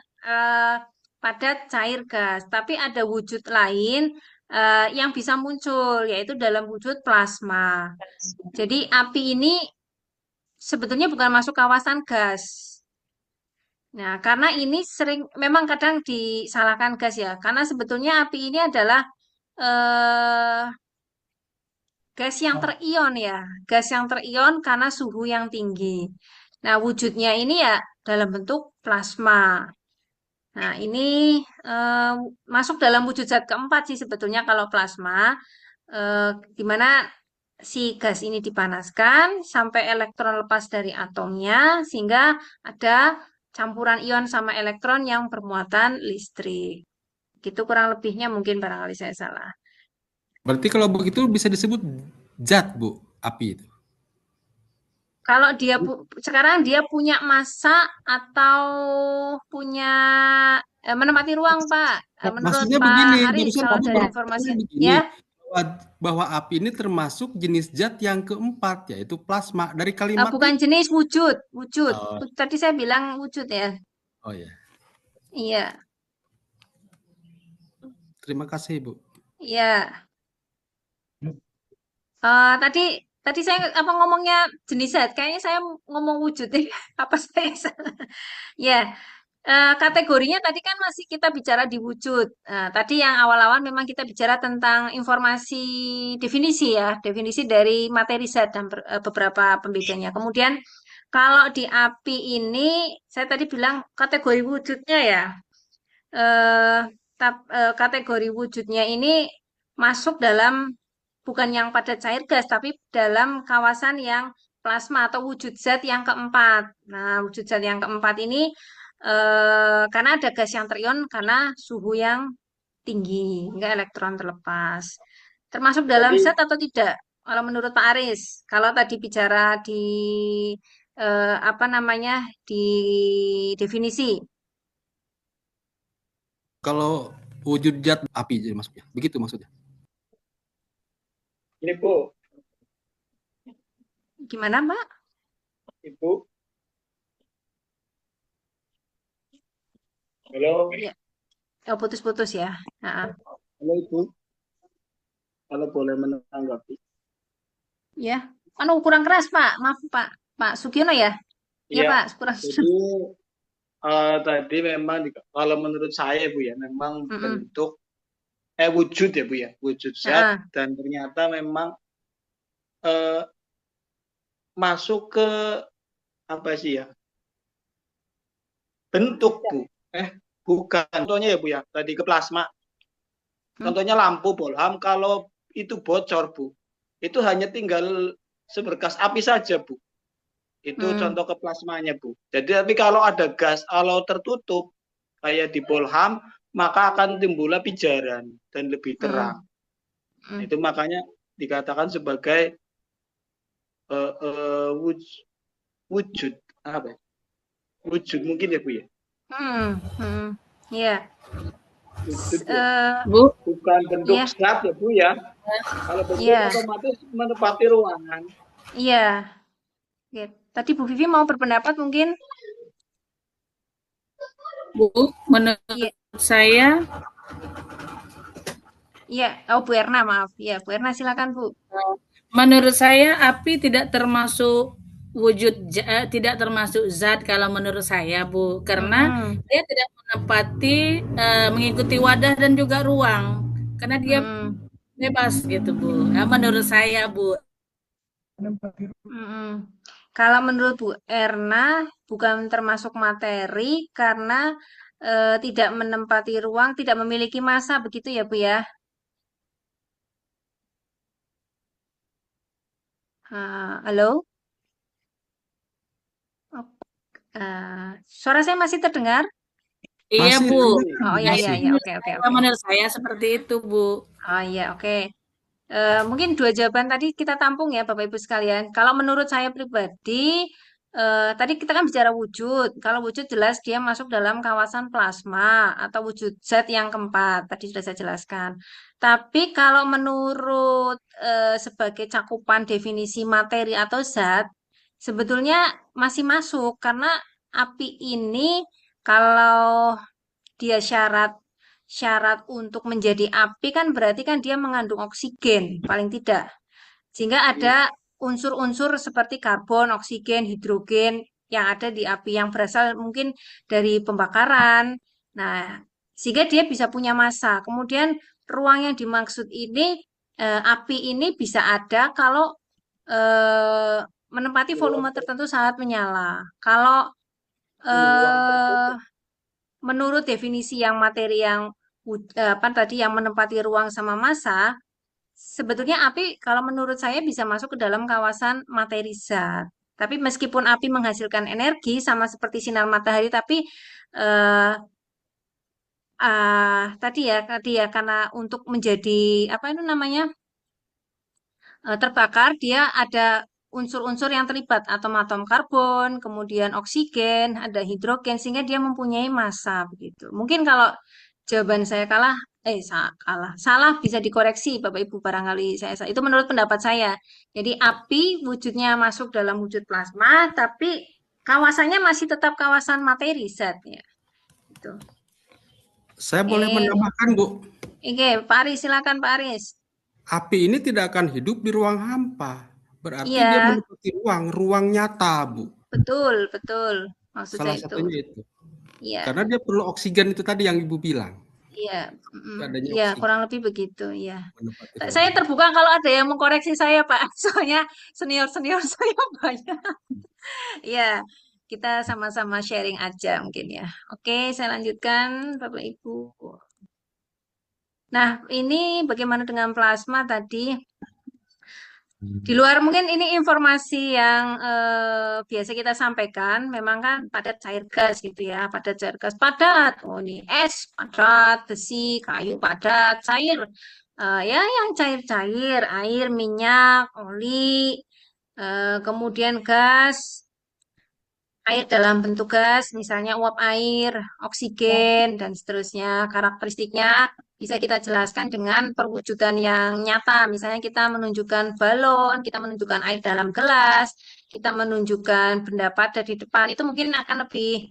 Speaker 7: padat cair gas, tapi ada wujud lain yang bisa muncul, yaitu dalam wujud plasma. Jadi api ini sebetulnya bukan masuk kawasan gas. Nah, karena ini sering memang kadang disalahkan gas ya, karena sebetulnya api ini adalah eh, gas yang terion ya, gas yang terion karena suhu yang tinggi. Nah, wujudnya ini ya dalam bentuk plasma. Nah, ini eh, masuk dalam wujud zat keempat sih sebetulnya kalau plasma, di mana si gas ini dipanaskan sampai elektron lepas dari atomnya sehingga ada campuran ion sama elektron yang bermuatan listrik. Gitu kurang lebihnya mungkin barangkali saya salah.
Speaker 3: Berarti kalau begitu bisa disebut zat, Bu, api itu.
Speaker 7: Kalau dia sekarang dia punya massa atau punya menempati ruang, Pak. Menurut
Speaker 3: Maksudnya
Speaker 7: Pak
Speaker 3: begini,
Speaker 7: Aris,
Speaker 3: barusan
Speaker 7: kalau
Speaker 3: Bapak
Speaker 7: dari informasi
Speaker 3: berkata begini,
Speaker 7: ya,
Speaker 3: bahwa api ini termasuk jenis zat yang keempat, yaitu plasma. Dari kalimat
Speaker 7: bukan jenis wujud, wujud.
Speaker 3: Oh,
Speaker 7: Tadi saya bilang wujud ya.
Speaker 3: oh ya,
Speaker 7: Iya,
Speaker 3: terima kasih, Bu.
Speaker 7: iya. Tadi saya apa ngomongnya jenis zat, kayaknya saya ngomong wujud ya. Apa saya salah? Ya, kategorinya tadi kan masih kita bicara di wujud. Nah, tadi yang awal-awal memang kita bicara tentang informasi definisi ya, definisi dari materi zat dan beberapa pembedanya. Kemudian kalau di api ini, saya tadi bilang kategori wujudnya ya, eh, kategori wujudnya ini masuk dalam bukan yang padat cair gas, tapi dalam kawasan yang plasma atau wujud zat yang keempat. Nah, wujud zat yang keempat ini karena ada gas yang terion karena suhu yang tinggi, hingga elektron terlepas. Termasuk dalam
Speaker 13: Jadi
Speaker 7: zat atau tidak? Kalau menurut Pak Aris, kalau tadi bicara di apa namanya di definisi,
Speaker 3: Kalau wujud zat api jadi maksudnya. Begitu maksudnya.
Speaker 13: ini Bu,
Speaker 7: gimana Mbak?
Speaker 13: Ibu, halo,
Speaker 7: Ya, oh, putus-putus ya. Nah,
Speaker 13: halo Ibu, kalau boleh menanggapi.
Speaker 7: ya, anu kurang keras Pak, maaf Pak Sugiono ya. Ya
Speaker 13: Iya,
Speaker 7: Pak, kurang.
Speaker 13: jadi tadi memang kalau menurut saya Bu ya, memang
Speaker 7: Mm-mm.
Speaker 13: bentuk wujud ya Bu ya, wujud
Speaker 7: Heeh.
Speaker 13: zat dan ternyata memang eh, masuk ke apa sih ya, bentuk Bu. Bukan. Contohnya ya Bu ya, tadi ke plasma. Contohnya lampu bolham kalau itu bocor Bu, itu hanya tinggal seberkas api saja Bu. Itu contoh ke plasmanya Bu. Jadi tapi kalau ada gas, kalau tertutup kayak di bolham, maka akan timbullah pijaran dan lebih terang. Itu makanya dikatakan sebagai wujud apa? Wujud mungkin ya Bu ya.
Speaker 7: Iya.
Speaker 13: Wujud ya. Bukan bentuk
Speaker 7: Iya.
Speaker 13: zat ya Bu ya. Kalau bentuk
Speaker 7: Iya.
Speaker 13: otomatis menempati ruangan.
Speaker 7: Iya. Oke. Tadi Bu Vivi mau berpendapat mungkin?
Speaker 4: Bu, menurut saya
Speaker 7: Iya. Oh, Bu Erna, maaf. Iya, Bu Erna silakan Bu.
Speaker 4: menurut saya api tidak termasuk tidak termasuk zat kalau menurut saya Bu, karena dia tidak menempati mengikuti wadah dan juga ruang, karena dia bebas gitu Bu. Nah, menurut saya Bu.
Speaker 7: Kalau menurut Bu Erna bukan termasuk materi karena tidak menempati ruang, tidak memiliki massa, begitu ya Bu ya? Halo? Suara saya masih terdengar?
Speaker 4: Iya
Speaker 3: Masih,
Speaker 4: Bu.
Speaker 7: Oh iya iya iya, oke oke oke.
Speaker 4: Menurut saya seperti itu Bu.
Speaker 7: Oh iya oke. Mungkin dua jawaban tadi kita tampung ya Bapak Ibu sekalian. Kalau menurut saya pribadi, tadi kita kan bicara wujud. Kalau wujud jelas dia masuk dalam kawasan plasma atau wujud zat yang keempat. Tadi sudah saya jelaskan. Tapi kalau menurut sebagai cakupan definisi materi atau zat, sebetulnya masih masuk karena api ini kalau dia syarat untuk menjadi api kan berarti kan dia mengandung oksigen paling tidak. Sehingga ada unsur-unsur seperti karbon, oksigen, hidrogen yang ada di api yang berasal mungkin dari pembakaran. Nah, sehingga dia bisa punya massa. Kemudian ruang yang dimaksud ini, api ini bisa ada kalau eh, menempati volume tertentu saat menyala. Kalau eh, menurut definisi yang materi yang apa tadi yang menempati ruang sama massa, sebetulnya api kalau menurut saya bisa masuk ke dalam kawasan materi zat. Tapi meskipun api menghasilkan energi sama seperti sinar matahari, tapi eh, tadi ya karena untuk menjadi apa itu namanya terbakar, dia ada unsur-unsur yang terlibat, atom-atom karbon, kemudian oksigen, ada hidrogen, sehingga dia mempunyai massa begitu. Mungkin kalau jawaban saya salah bisa dikoreksi Bapak Ibu barangkali saya salah. Itu menurut pendapat saya. Jadi api wujudnya masuk dalam wujud plasma, tapi kawasannya masih tetap kawasan materi zat ya. Gitu.
Speaker 3: Saya boleh menambahkan, Bu.
Speaker 7: Oke, Pak Aris, silakan Pak Aris.
Speaker 3: Api ini tidak akan hidup di ruang hampa. Berarti
Speaker 7: Iya.
Speaker 3: dia menempati ruang nyata, Bu.
Speaker 7: Betul, betul. Maksud
Speaker 3: Salah
Speaker 7: saya
Speaker 3: satunya itu.
Speaker 7: Iya.
Speaker 3: Karena dia perlu oksigen itu tadi yang Ibu bilang.
Speaker 7: Iya,
Speaker 3: Adanya
Speaker 7: iya
Speaker 3: oksigen
Speaker 7: kurang lebih begitu, ya.
Speaker 3: menempati
Speaker 7: Saya
Speaker 3: ruang.
Speaker 7: terbuka kalau ada yang mengkoreksi saya, Pak. Soalnya senior-senior saya banyak. Iya, kita sama-sama sharing aja mungkin ya. Oke, saya lanjutkan, Bapak Ibu. Nah, ini bagaimana dengan plasma tadi? Di luar mungkin ini informasi yang biasa kita sampaikan, memang kan padat cair gas gitu ya, padat cair gas padat. Oh ini es padat, besi, kayu padat, cair. Ya yang cair-cair, air, minyak, oli, kemudian gas, air dalam bentuk gas, misalnya uap air, oksigen, dan seterusnya. Karakteristiknya bisa kita jelaskan dengan perwujudan yang nyata. Misalnya kita menunjukkan balon, kita menunjukkan air dalam gelas, kita menunjukkan benda padat di depan. Itu mungkin akan lebih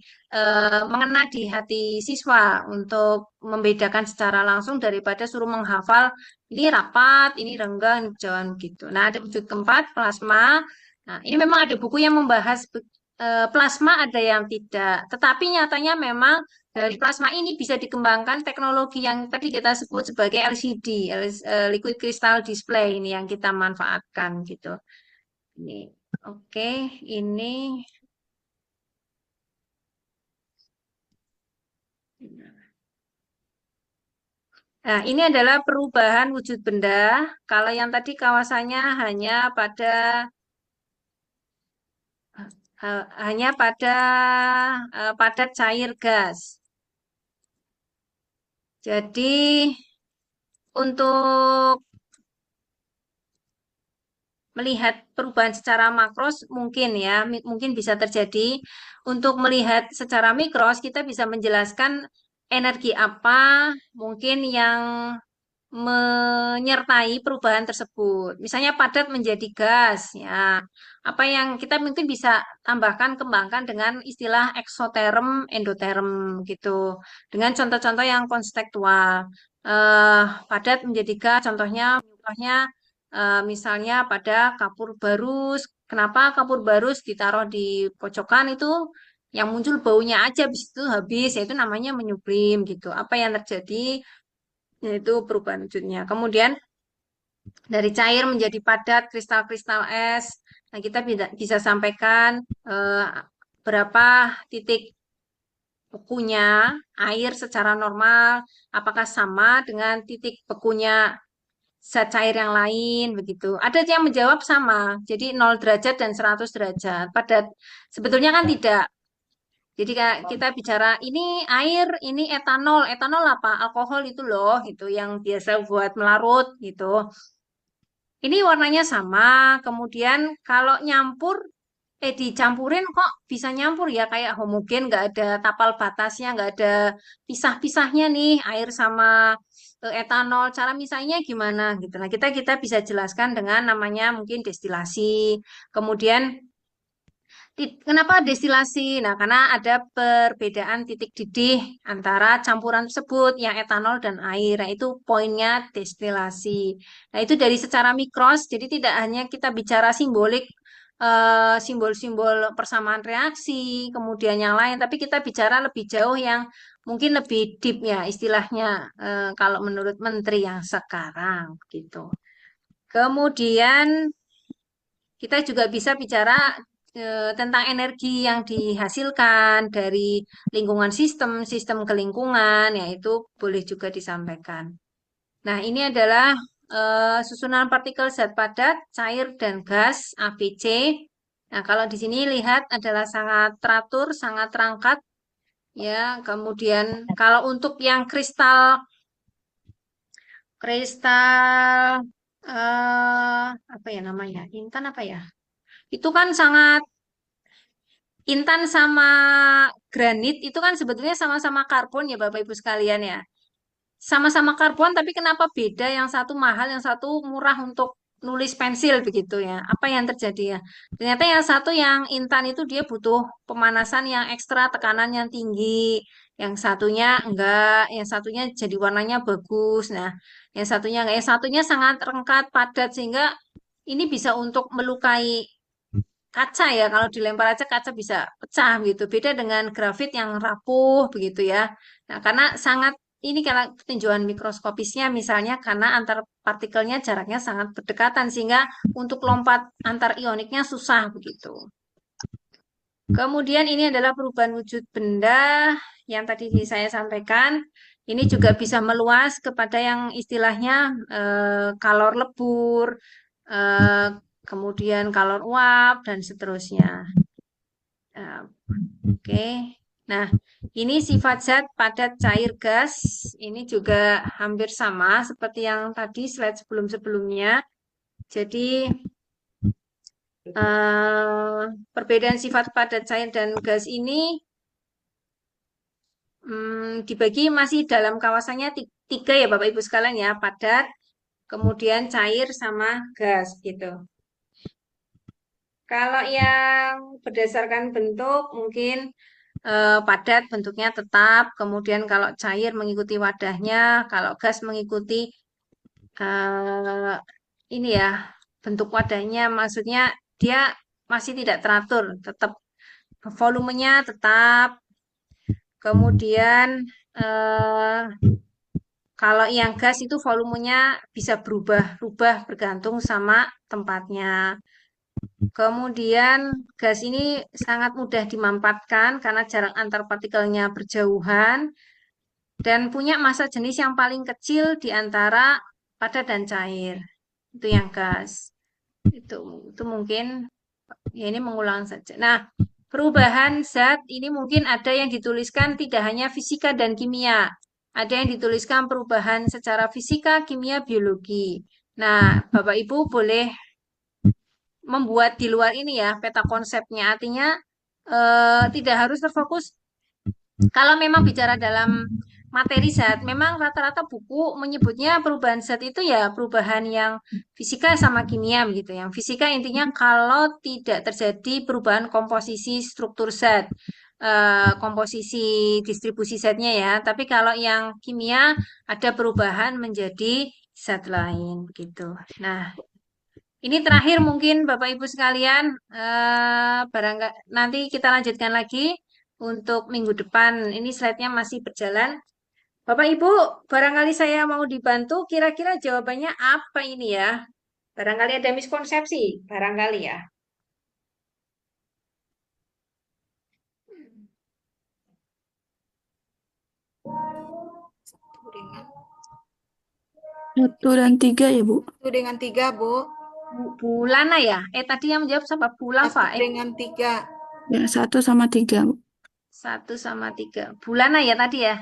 Speaker 7: mengena di hati siswa untuk membedakan secara langsung daripada suruh menghafal ini rapat, ini renggang, ini jauhan gitu. Nah, ada wujud keempat, plasma. Nah, ini memang ada buku yang membahas plasma, ada yang tidak. Tetapi nyatanya memang dari plasma ini bisa dikembangkan teknologi yang tadi kita sebut sebagai LCD, liquid crystal display ini yang kita manfaatkan gitu. Ini, oke, ini. Nah, ini adalah perubahan wujud benda. Kalau yang tadi kawasannya hanya pada padat cair gas. Jadi untuk melihat perubahan secara makros mungkin ya, mungkin bisa terjadi. Untuk melihat secara mikros kita bisa menjelaskan energi apa mungkin yang menyertai perubahan tersebut. Misalnya padat menjadi gas, ya. Apa yang kita mungkin bisa tambahkan, kembangkan dengan istilah eksoterm, endoterm gitu. Dengan contoh-contoh yang konstekstual. Padat menjadi gas, contohnya misalnya pada kapur barus. Kenapa kapur barus ditaruh di pojokan itu? Yang muncul baunya aja, habis, yaitu namanya menyublim gitu. Apa yang terjadi? Yaitu perubahan wujudnya. Kemudian dari cair menjadi padat, kristal-kristal es. Nah, kita bisa sampaikan berapa titik bekunya air secara normal, apakah sama dengan titik bekunya zat cair yang lain, begitu. Ada yang menjawab sama, jadi 0 derajat dan 100 derajat. Padat. Sebetulnya kan tidak. Jadi kita bicara ini air, ini etanol. Etanol apa? Alkohol itu loh, itu yang biasa buat melarut gitu. Ini warnanya sama. Kemudian kalau nyampur dicampurin kok bisa nyampur ya kayak homogen, nggak ada tapal batasnya, nggak ada pisah-pisahnya nih air sama etanol. Cara misahnya gimana gitu. Nah, kita bisa jelaskan dengan namanya mungkin destilasi. Kemudian kenapa destilasi? Nah, karena ada perbedaan titik didih antara campuran tersebut, yang etanol dan air. Nah, itu poinnya destilasi. Nah, itu dari secara mikros, jadi tidak hanya kita bicara simbolik, simbol-simbol persamaan reaksi, kemudian yang lain, tapi kita bicara lebih jauh yang mungkin lebih deep ya istilahnya, kalau menurut menteri yang sekarang gitu. Kemudian kita juga bisa bicara tentang energi yang dihasilkan dari lingkungan sistem ke lingkungan, yaitu boleh juga disampaikan. Nah, ini adalah susunan partikel zat padat, cair, dan gas ABC. Nah, kalau di sini lihat adalah sangat teratur, sangat terangkat, ya. Kemudian kalau untuk yang kristal apa ya namanya, intan apa ya? Itu kan sangat intan sama granit itu kan sebetulnya sama-sama karbon ya Bapak Ibu sekalian ya. Sama-sama karbon tapi kenapa beda? Yang satu mahal, yang satu murah untuk nulis pensil begitu ya. Apa yang terjadi ya? Ternyata yang satu yang intan itu dia butuh pemanasan yang ekstra, tekanan yang tinggi. Yang satunya enggak, yang satunya jadi warnanya bagus. Nah, yang satunya enggak, yang satunya sangat rengkat, padat sehingga ini bisa untuk melukai kaca ya. Kalau dilempar aja kaca bisa pecah gitu. Beda dengan grafit yang rapuh begitu ya. Nah, karena sangat ini karena tinjauan mikroskopisnya misalnya karena antar partikelnya jaraknya sangat berdekatan sehingga untuk lompat antar ioniknya susah begitu. Kemudian ini adalah perubahan wujud benda yang tadi saya sampaikan. Ini juga bisa meluas kepada yang istilahnya kalor lebur, eh, kemudian kalor uap, dan seterusnya. Oke. Nah, ini sifat zat padat cair gas. Ini juga hampir sama seperti yang tadi slide sebelum-sebelumnya. Jadi, perbedaan sifat padat cair dan gas ini dibagi masih dalam kawasannya tiga ya Bapak Ibu sekalian ya, padat, kemudian cair sama gas gitu. Kalau yang berdasarkan bentuk mungkin padat bentuknya tetap, kemudian kalau cair mengikuti wadahnya, kalau gas mengikuti ini ya bentuk wadahnya, maksudnya dia masih tidak teratur, tetap volumenya tetap. Kemudian kalau yang gas itu volumenya bisa berubah-ubah bergantung sama tempatnya. Kemudian gas ini sangat mudah dimampatkan karena jarak antar partikelnya berjauhan dan punya massa jenis yang paling kecil di antara padat dan cair. Itu yang gas. Itu mungkin ya ini mengulang saja. Nah, perubahan zat ini mungkin ada yang dituliskan tidak hanya fisika dan kimia. Ada yang dituliskan perubahan secara fisika, kimia, biologi. Nah, Bapak Ibu boleh membuat di luar ini ya peta konsepnya. Artinya tidak harus terfokus. Kalau memang bicara dalam materi zat, memang rata-rata buku menyebutnya perubahan zat itu ya perubahan yang fisika sama kimia gitu. Yang fisika intinya kalau tidak terjadi perubahan komposisi struktur zat, komposisi distribusi zatnya ya. Tapi kalau yang kimia ada perubahan menjadi zat lain gitu. Nah, ini terakhir mungkin Bapak Ibu sekalian, nanti kita lanjutkan lagi untuk minggu depan. Ini slide-nya masih berjalan. Bapak Ibu, barangkali saya mau dibantu, kira-kira jawabannya apa ini ya? Barangkali ada miskonsepsi, barangkali ya.
Speaker 14: Satu dan tiga ya, Bu?
Speaker 8: 1 dengan 3, Bu.
Speaker 7: Bulana ya? Tadi yang menjawab siapa? Bulafa.
Speaker 8: 1 dengan 3.
Speaker 14: Ya, 1 sama 3, Bu.
Speaker 7: 1 sama 3. Bulana ya tadi ya?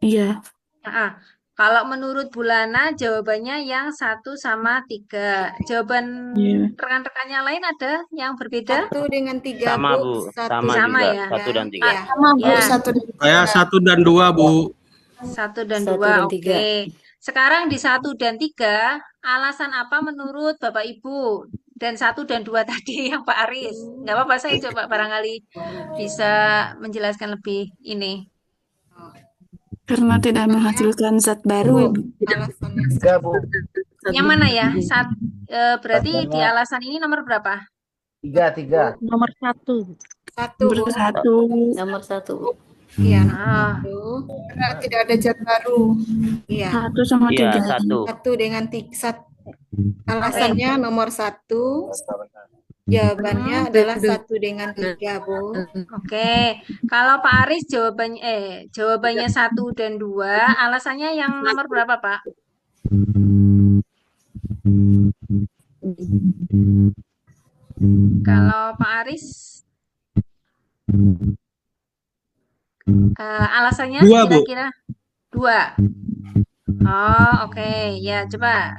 Speaker 14: Iya.
Speaker 7: Nah, Kalau menurut Bu Lana, jawabannya yang 1 sama 3. Jawaban rekan-rekannya lain ada yang berbeda?
Speaker 8: 1 dengan 3,
Speaker 11: Sama,
Speaker 8: Bu.
Speaker 11: Bu.
Speaker 8: 1
Speaker 11: Sama
Speaker 7: Sama
Speaker 11: juga.
Speaker 7: ya?
Speaker 11: 1 dan 3.
Speaker 8: Ya.
Speaker 4: Sama Bu,
Speaker 7: Ya,
Speaker 4: 1 dan
Speaker 3: Saya 1 dan 2, Bu.
Speaker 7: 1 dan
Speaker 6: 1
Speaker 7: 2,
Speaker 6: dan
Speaker 7: oke.
Speaker 6: 3.
Speaker 7: Sekarang di 1 dan 3, alasan apa menurut Bapak Ibu? Dan 1 dan 2 tadi yang Pak Aris. Nggak apa-apa, saya coba barangkali bisa menjelaskan lebih ini.
Speaker 14: Karena tidak menghasilkan zat baru, Ibu.
Speaker 8: Alasannya
Speaker 12: 3, Bu.
Speaker 7: Yang mana ya? Berarti di alasan ini nomor berapa?
Speaker 12: 3.
Speaker 4: nomor 1.
Speaker 8: 1, Bu.
Speaker 6: Nomor 1.
Speaker 8: Iya,
Speaker 7: Ah,
Speaker 8: karena tidak ada zat baru. Iya.
Speaker 14: 1 sama 3.
Speaker 11: Iya, 1.
Speaker 8: 1 dengan 3. Alasannya nomor 1. Jawabannya adalah 1 dengan 3, Bu.
Speaker 7: oke. Kalau Pak Aris jawabannya 1 dan 2, alasannya yang nomor berapa, Pak? Kalau Pak Aris alasannya
Speaker 3: 2, Bu.
Speaker 7: kira-kira 2. Oh, oke. Ya, coba.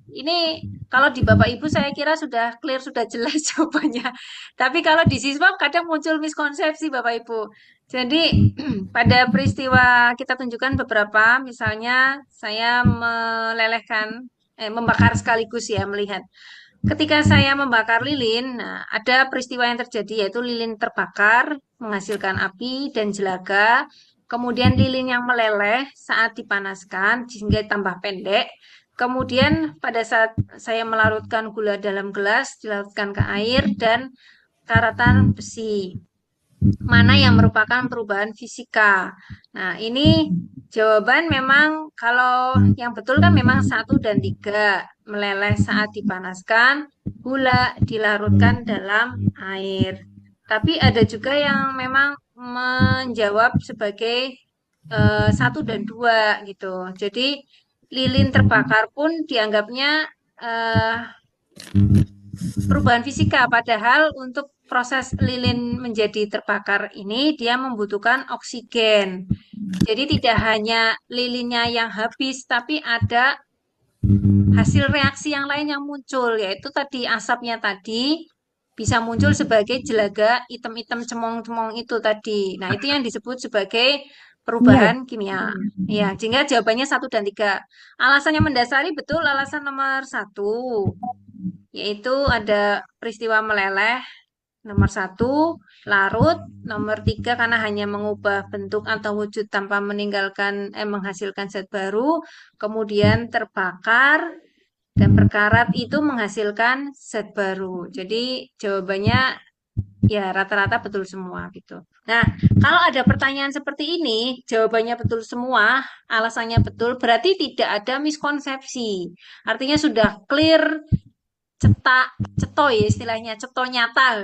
Speaker 7: Ini kalau di Bapak Ibu saya kira sudah clear, sudah jelas jawabannya. Tapi kalau di siswa kadang muncul miskonsepsi Bapak Ibu. Jadi pada peristiwa kita tunjukkan beberapa, misalnya saya membakar sekaligus ya, melihat. Ketika saya membakar lilin, nah, ada peristiwa yang terjadi yaitu lilin terbakar, menghasilkan api dan jelaga. Kemudian lilin yang meleleh saat dipanaskan sehingga tambah pendek. Kemudian pada saat saya melarutkan gula dalam gelas, dilarutkan ke air dan karatan besi. Mana yang merupakan perubahan fisika. Nah, ini jawaban memang kalau yang betul kan memang 1 dan 3. Meleleh saat dipanaskan, gula dilarutkan dalam air. Tapi ada juga yang memang menjawab sebagai 1 dan 2 gitu. Jadi lilin terbakar pun dianggapnya perubahan fisika, padahal untuk proses lilin menjadi terbakar ini dia membutuhkan oksigen. Jadi tidak hanya lilinnya yang habis, tapi ada hasil reaksi yang lain yang muncul, yaitu tadi asapnya tadi bisa muncul sebagai jelaga hitam-hitam cemong-cemong itu tadi. Nah, itu yang disebut sebagai perubahan kimia. Ya, sehingga jawabannya 1 dan 3. Alasannya mendasari betul alasan nomor 1, yaitu ada peristiwa meleleh, nomor 1, larut, nomor 3 karena hanya mengubah bentuk atau wujud tanpa menghasilkan zat baru, kemudian terbakar dan berkarat itu menghasilkan zat baru. Jadi jawabannya ya rata-rata betul semua gitu. Nah, kalau ada pertanyaan seperti ini, jawabannya betul semua, alasannya betul, berarti tidak ada miskonsepsi. Artinya sudah clear, ceto ya istilahnya, ceto nyata.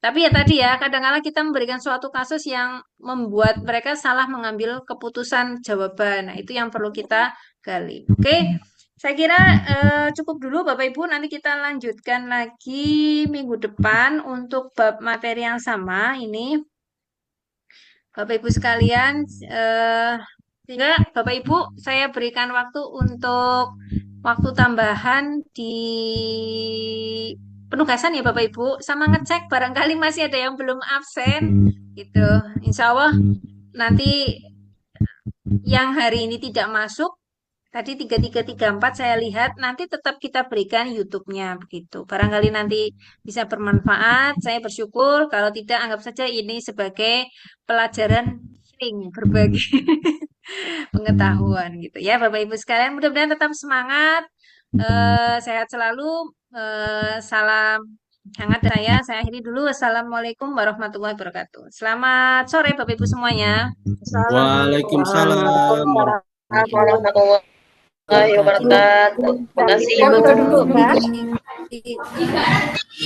Speaker 7: Tapi ya tadi ya, kadang-kadang kita memberikan suatu kasus yang membuat mereka salah mengambil keputusan jawaban. Nah, itu yang perlu kita gali. Oke, saya kira cukup dulu Bapak Ibu, nanti kita lanjutkan lagi minggu depan untuk bab materi yang sama ini. Bapak Ibu sekalian, sehingga Bapak Ibu saya berikan waktu untuk waktu tambahan di penugasan ya Bapak Ibu, sama ngecek barangkali masih ada yang belum absen gitu. Insya Allah nanti yang hari ini tidak masuk, tadi 3334 saya lihat, nanti tetap kita berikan YouTube-nya begitu. Barangkali nanti bisa bermanfaat, saya bersyukur. Kalau tidak, anggap saja ini sebagai pelajaran sharing, berbagi pengetahuan gitu ya Bapak Ibu sekalian. Mudah-mudahan tetap semangat, sehat selalu, salam hangat saya. Saya akhiri dulu. Wassalamualaikum warahmatullahi wabarakatuh. Selamat sore Bapak Ibu semuanya.
Speaker 3: Waalaikumsalam
Speaker 15: warahmatullahi wabarakatuh. Terima kasih.
Speaker 8: Foto dulu, Mbak.